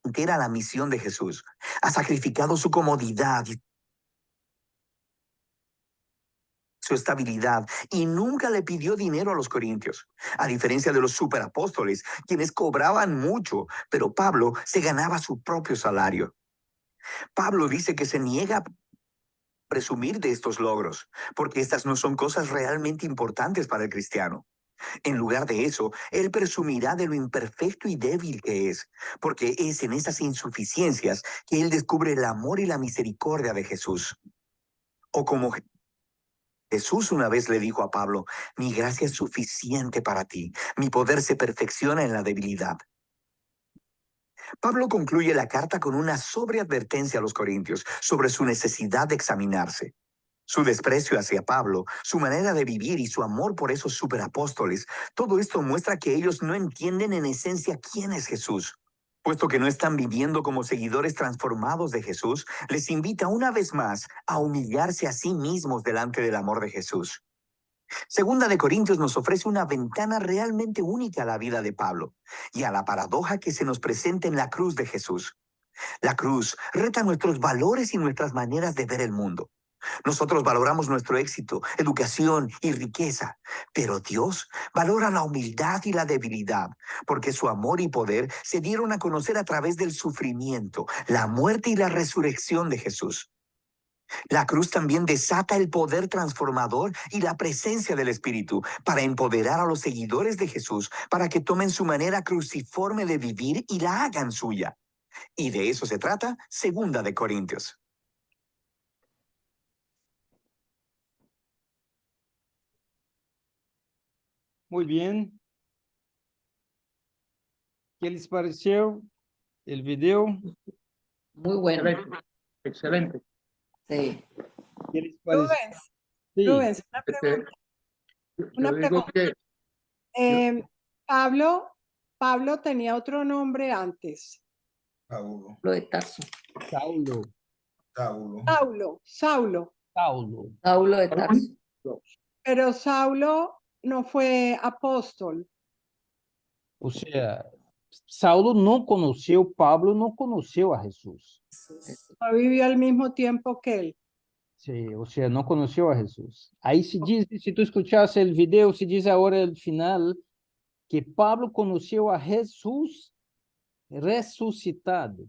entera a la misión de Jesús. Ha sacrificado su comodidad y su estabilidad y nunca le pidió dinero a los corintios, a diferencia de los superapóstoles, quienes cobraban mucho, pero Pablo se ganaba su propio salario. Pablo dice que se niega a presumir de estos logros, porque estas no son cosas realmente importantes para el cristiano. En lugar de eso, él presumirá de lo imperfecto y débil que es, porque es en esas insuficiencias que él descubre el amor y la misericordia de Jesús. O como Jesús una vez le dijo a Pablo, mi gracia es suficiente para ti, mi poder se perfecciona en la debilidad. Pablo concluye la carta con una sobreadvertencia a los corintios sobre su necesidad de examinarse. Su desprecio hacia Pablo, su manera de vivir y su amor por esos superapóstoles, todo esto muestra que ellos no entienden en esencia quién es Jesús. Puesto que no están viviendo como seguidores transformados de Jesús, les invita una vez más a humillarse a sí mismos delante del amor de Jesús. Segunda de Corintios nos ofrece una ventana realmente única a la vida de Pablo y a la paradoja que se nos presenta en la cruz de Jesús. La cruz reta nuestros valores y nuestras maneras de ver el mundo. Nosotros valoramos nuestro éxito, educación y riqueza, pero Dios valora la humildad y la debilidad, porque su amor y poder se dieron a conocer a través del sufrimiento, la muerte y la resurrección de Jesús. La cruz también desata el poder transformador y la presencia del Espíritu para empoderar a los seguidores de Jesús para que tomen su manera cruciforme de vivir y la hagan suya. Y de eso se trata Segunda de Corintios. Muy bien. ¿Qué les pareció el video? Muy bueno. Excelente, excelente. Sí. ¿Qué les pareció? Rubens, Sí. Rubens, una Este, pregunta. yo Una digo pregunta. que Pablo tenía otro nombre antes. Saulo, Lo de Tarso. Saulo. Saulo. Saulo. Saulo de Tarso. Pero Saulo no fue apóstol. O sea, Saulo no conoció, Pablo no conoció a Jesús. No vivió al mismo tiempo que él. Sí, o sea, no conoció a Jesús. Ahí se dice, si tú escuchas el video, se dice ahora el final, que Pablo conoció a Jesús resucitado.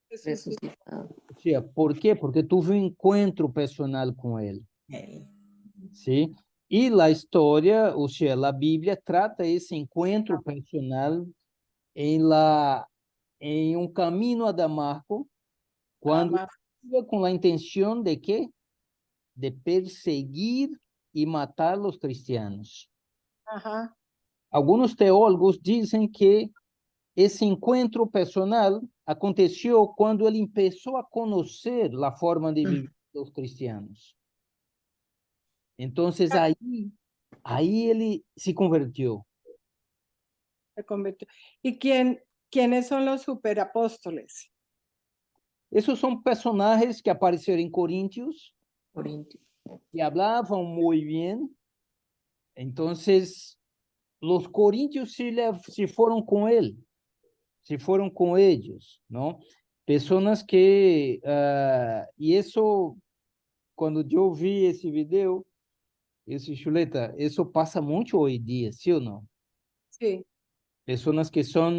Resucitado. O sea, ¿por qué? Porque tuvo un encuentro personal con él. ¿Sí? Y la historia, o sea, la Biblia trata ese encuentro personal en un camino a Damasco, cuando iba con la intención de ¿qué? De perseguir y matar a los cristianos. Ajá. Algunos teólogos dicen que ese encuentro personal aconteció cuando él empezó a conocer la forma de vivir los cristianos. Entonces ahí él se convirtió. Se convirtió. ¿Y quiénes son los superapóstoles? Esos son personajes que aparecieron en Corintios, Corintios. que hablaban muy bien. Entonces, los corintios se fueron con él. se foram com eles, não? Pessoas que, e isso, quando eu vi esse vídeo, esse chuleta, isso passa muito hoje em dia, sim ou não? Sí. Pessoas que são,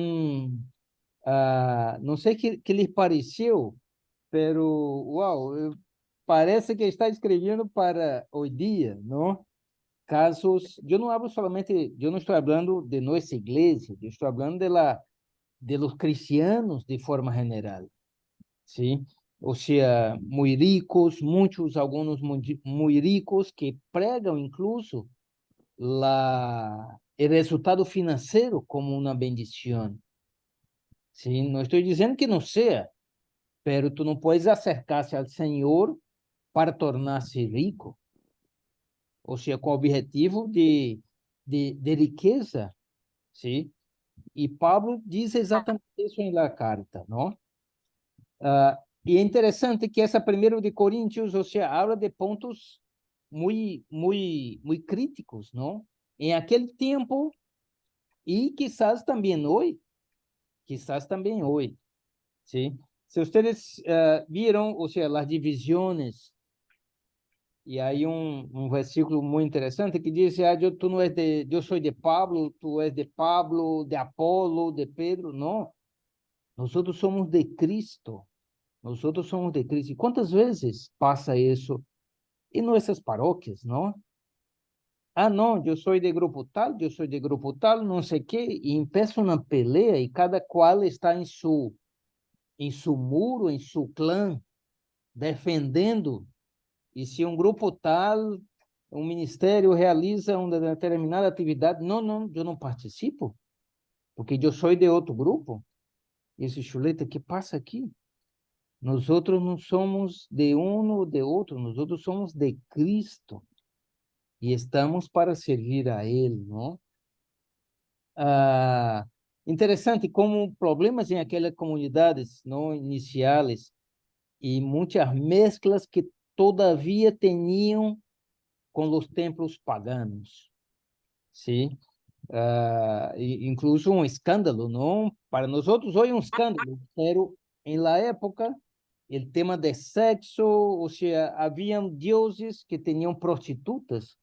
não sei que lhes pareceu, pero, uau, parece que está escrevendo para hoje dia, não? Casos, eu não hablo solamente, eu não estou falando de nossa igreja, eu estou falando de los cristianos de forma general, ¿sí? O sea, muy ricos, muchos, algunos muy ricos que pregam incluso el resultado financiero como una bendición, ¿sí? No estoy diciendo que no sea, pero tú no puedes acercarse al Señor para tornar-se rico, o sea, com o objetivo de riqueza, ¿sí? E Pablo diz exatamente isso em la carta, não? E é interessante que essa primeira de Coríntios, ou seja, habla de pontos muito críticos, não? Em aquele tempo e quizás também hoje, ¿sí? Se vocês viram, ou seja, as divisões, e aí versículo muito interessante que diz, tu não és eu sou de Pablo, tu és de Pablo, de Apolo, de Pedro, não. Nós somos de Cristo. Nós somos de Cristo. E quantas vezes passa isso em nossas paróquias, não? Não, eu sou de grupo tal, não sei o quê, e empieza uma pelea e cada qual está em seu muro, em seu clã, defendendo. E se um grupo tal, um ministério realiza uma determinada atividade, não, eu não participo, porque eu sou de outro grupo. Esse chuleta, que passa aqui? Nós não somos de um ou de outro, nós somos de Cristo e estamos para servir a Ele, não? Interessante como problemas em aquelas comunidades não iniciais e muitas mesclas que todavia tinham com os templos paganos, sim? Incluso um escândalo, não? Para nós outros hoje é um escândalo, pero em la época o tema de sexo, ou seja, haviam deuses que tinham prostitutas,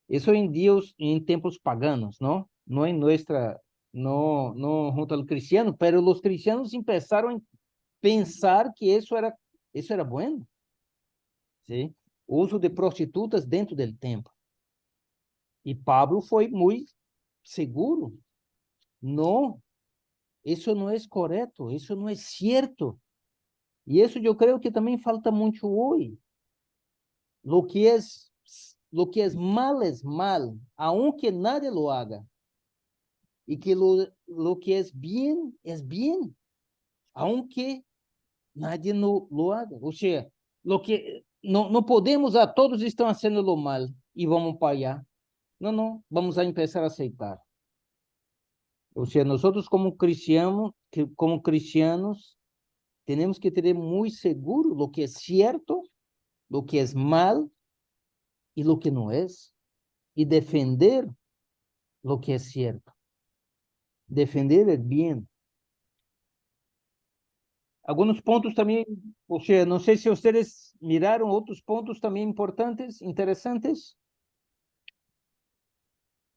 isso em tempos paganos, não? Não em nossa, não junto ao cristiano, pero os cristianos começaram a pensar que isso era bueno, ¿sí? O uso de prostitutas dentro do templo. E Pablo foi muito seguro. Não, isso não é correto, isso não é certo. E isso eu creio que também falta muito hoje. Lo que é mal, aunque nadie lo haga. E que lo que é bien, aunque nadie no lo haga. Ou seja, lo que não podemos, todos estão fazendo lo mal e vamos para allá. Não, vamos a começar a aceitar. Ou seja, nós como cristianos, temos que ter muito seguro lo que é certo, lo que é mal e lo que não é, e defender lo que é certo. Defender o bem. Alguns pontos também, ou seja, não sei se vocês miraram outros pontos também importantes, interessantes.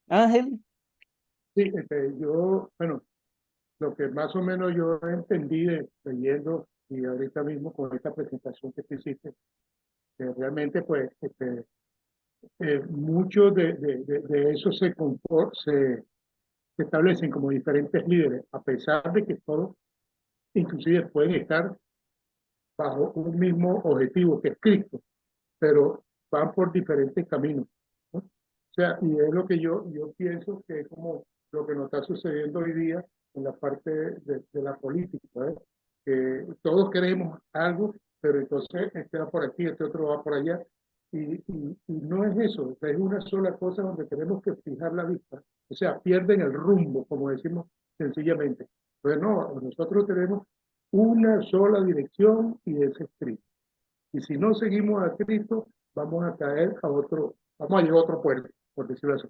Ángel. Sí, yo, bueno, lo que más o menos yo entendí leyendo y ahorita mismo con esta presentación que tú hiciste, que realmente pues mucho de eso se establecen como diferentes líderes, a pesar de que todos inclusive pueden estar bajo un mismo objetivo que es Cristo, pero van por diferentes caminos, ¿no? O sea, y es lo que yo pienso que es como lo que nos está sucediendo hoy día en la parte de la política, ¿eh? Que todos queremos algo, pero entonces este va por aquí, este otro va por allá, y no es eso, es una sola cosa donde tenemos que fijar la vista, o sea, pierden el rumbo, como decimos sencillamente. Pues no, nosotros tenemos una sola dirección y ese es Cristo. Y si no seguimos a Cristo, vamos a caer vamos a llegar a otro puerto, por decirlo así,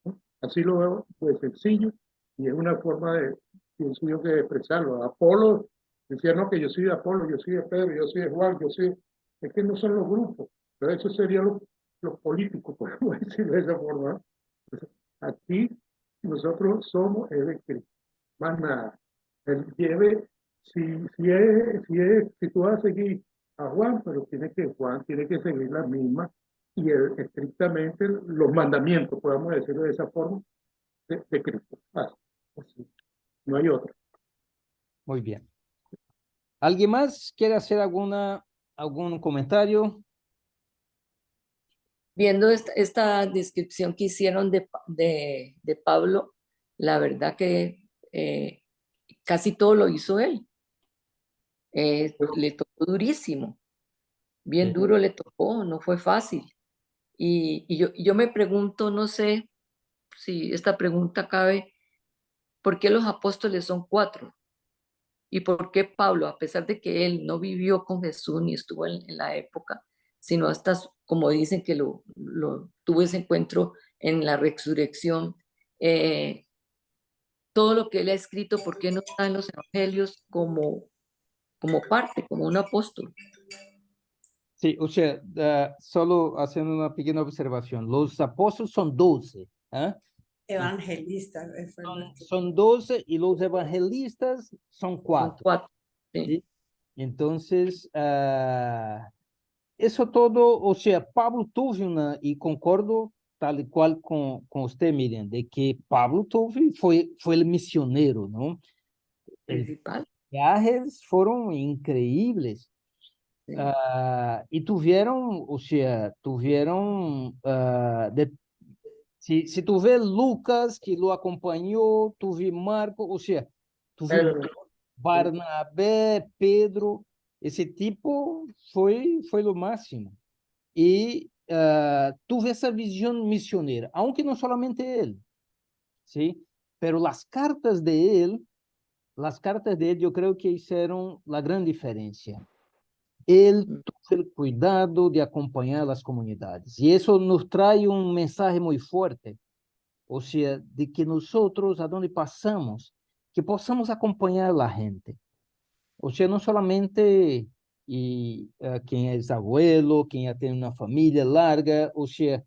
¿no? Así lo veo, pues sencillo, y es una forma pienso yo que expresarlo. Apolo decía, no, que yo soy de Apolo, yo soy de Pedro, yo soy de Juan, yo soy... Es que no son los grupos, pero eso serían los políticos, podemos decirlo de esa forma, ¿no? Entonces, aquí nosotros somos el de Cristo, más nada. Él lleve, si tú vas a seguir a Juan, pero Juan tiene que seguir la misma y estrictamente los mandamientos, podemos decirlo de esa forma, de Cristo. Así, no hay otra. Muy bien. ¿Alguien más quiere hacer algún comentario? Viendo esta descripción que hicieron de Pablo, la verdad que casi todo lo hizo él. Le tocó durísimo, bien duro le tocó, no fue fácil. Y yo me pregunto, no sé si esta pregunta cabe, ¿por qué los apóstoles son 4? ¿Y por qué Pablo, a pesar de que él no vivió con Jesús ni estuvo en la época, sino hasta, como dicen, que tuvo ese encuentro en la resurrección, todo lo que él ha escrito, ¿por qué no está en los evangelios como parte, como un apóstol? Sí, o sea, solo haciendo una pequeña observación. Los apóstoles son 12, ¿ah? Evangelista. Son 12 y los evangelistas son Son 4. 4. Sí. ¿Sí? Entonces, eso todo, o sea, Pablo tuvo y concordo tal y cual con usted, Miriam, de que Pablo fue el misionero, ¿no? El Principal. viajes fueron increíbles. Sí. Y tuvieron, o sea, si tú ves Lucas, que lo acompañó, tú ves Marco, o sea, tú ves Barnabé, Pedro, ese tipo fue lo máximo. Y tuve esa visión misionera, aunque no solamente él, ¿sí? Pero las cartas de él yo creo que hicieron la gran diferencia. Él tuvo el cuidado de acompañar las comunidades. Y eso nos trae un mensaje muy fuerte, o sea, de que nosotros, a donde pasamos, que possamos acompañar a la gente. O sea, no solamente quien es abuelo, quien ya tiene una familia larga, o sea,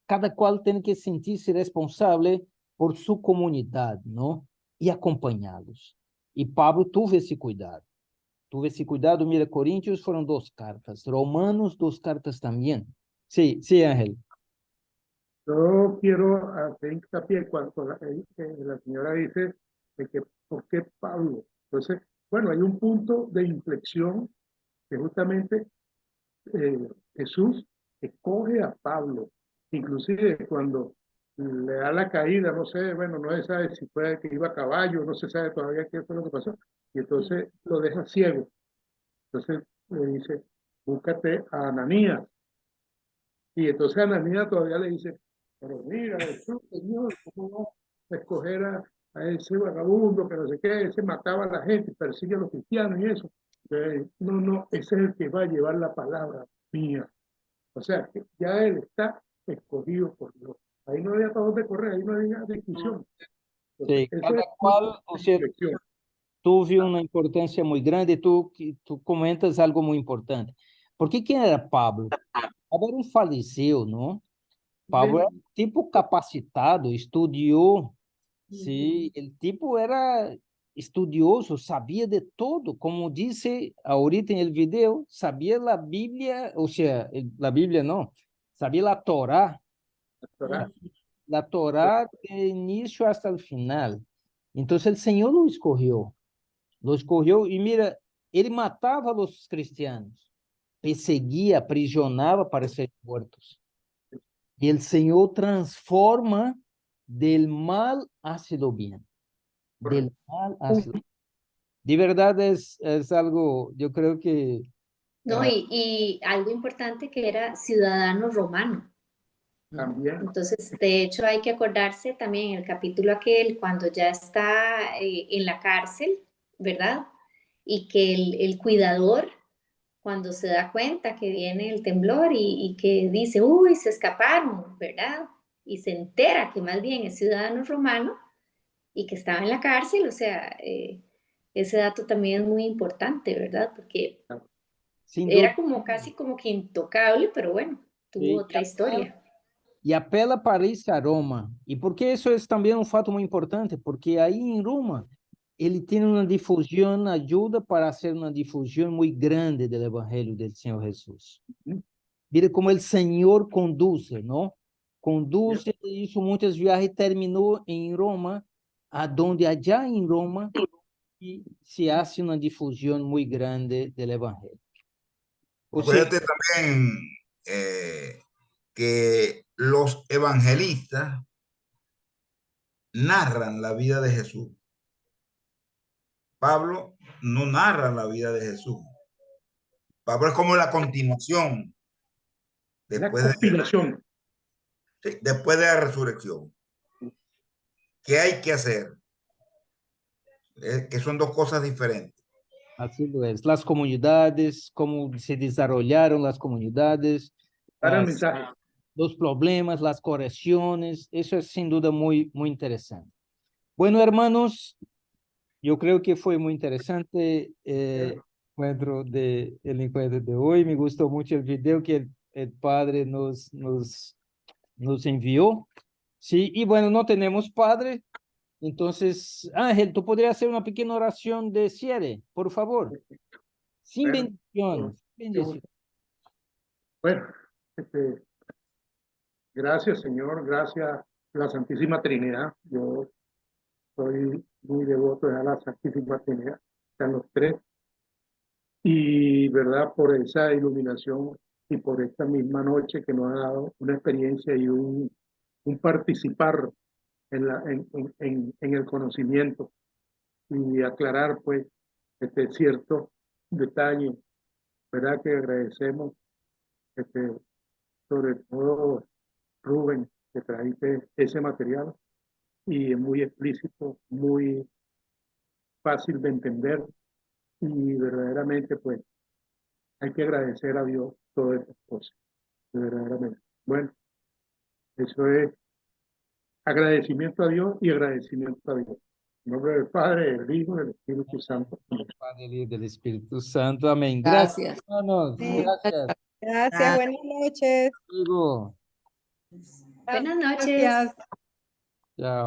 cada cual tiene que sentirse responsable por su comunidad, ¿no? Y acompañarlos. Y Pablo tuvo ese cuidado. Mira, Corintios fueron 2 cartas, Romanos 2 cartas también. Sí, sí, Ángel. Yo quiero hacer hincapié cuando la señora dice de que ¿por qué Pablo? Entonces, bueno, hay un punto de inflexión que justamente Jesús escoge a Pablo, inclusive cuando le da la caída, no sé, bueno, no se sabe si fue que iba a caballo, no se sabe todavía qué fue lo que pasó, y entonces lo deja ciego. Entonces le dice, búscate a Ananías. Y entonces Ananías todavía le dice, pero mira, Jesús, Señor, ¿cómo va a escoger a ese vagabundo que no sé qué, ese mataba a la gente, persigue a los cristianos y eso? No, ese es el que va a llevar la palabra mía. O sea, que ya él está escogido por Dios. Ahí no había para dónde correr, ahí no había discusión. Entonces, Sí, cada es cual, o sea, inflexión. tuve una importancia muy grande. Tú comentas algo muy importante. Porque quem era Pablo? Pablo era um faleceu, não? Pablo era um tipo capacitado, estudou, sim, o tipo era estudioso, sabia de todo, como disse ahorita em el video, sabia a Bíblia, ou seja, a Bíblia não, sabia a Torá, la Torá de início hasta el final. Entonces el Señor lo escogió y mira, ele matava a los cristianos, perseguia, aprisionava para ser muertos. Y el Señor transforma del mal hacia lo bien. Del mal hacia lo bien. De verdad es algo, yo creo que... No, y algo importante que era ciudadano romano. También. Entonces, de hecho, hay que acordarse también en el capítulo aquel, cuando ya está en la cárcel, ¿verdad? Y que el cuidador, cuando se da cuenta que viene el temblor y que dice, uy, se escaparon, ¿verdad? Y se entera que más bien es ciudadano romano, y que estaba en la cárcel, o sea, ese dato también es muy importante, ¿verdad? Porque Sin duda. era como casi como que intocable, pero bueno, tuvo Sí, otra historia. e apela para isso a Roma. E porque isso é também um fato muito importante, porque aí em Roma ele tem uma difusão, ajuda para fazer uma difusão muito grande do Evangelho do Senhor Jesus. Mira como o Senhor conduz, não? Conduz, isso muitas viagens terminou em Roma, aonde allá em Roma se hace uma difusão muito grande do Evangelho. Ou seja, Acuérdate también que los evangelistas narran la vida de Jesús. Pablo no narra la vida de Jesús. Pablo es como la continuación La después de, compilación. sí, después de la resurrección. ¿Qué hay que hacer? Que son dos cosas diferentes. así lo es. Las comunidades, cómo se desarrollaron las comunidades, Para el as- mensaje. los problemas, las correcciones, eso es sin duda muy, muy interesante. Bueno, hermanos, yo creo que fue muy interesante el encuentro de hoy. Me gustó mucho el video que el padre nos envió. Sí, y bueno, no tenemos padre. Entonces, Ángel, ¿tú podrías hacer una pequeña oración de cierre, por favor? Sin Bueno, bendición. Bendición. Bueno, gracias, Señor, gracias a la Santísima Trinidad. Yo soy muy devoto a la Santísima Trinidad, están los tres. Y, ¿verdad?, por esa iluminación y por esta misma noche que nos ha dado una experiencia y un participar en el conocimiento y aclarar, pues, ciertos detalles, ¿verdad?, que agradecemos, sobre todo Rubén, que trajiste ese material y es muy explícito, muy fácil de entender y verdaderamente, pues, hay que agradecer a Dios todas estas cosas, verdaderamente. Bueno, eso es agradecimiento a Dios y agradecimiento a Dios. En nombre del Padre, del Hijo y del Espíritu Santo. Padre y del Espíritu Santo. Amén. Gracias, Gracias. hermanos. Sí. Gracias. Gracias, buenas noches. Luego. Buenas noches. Gracias. Chao.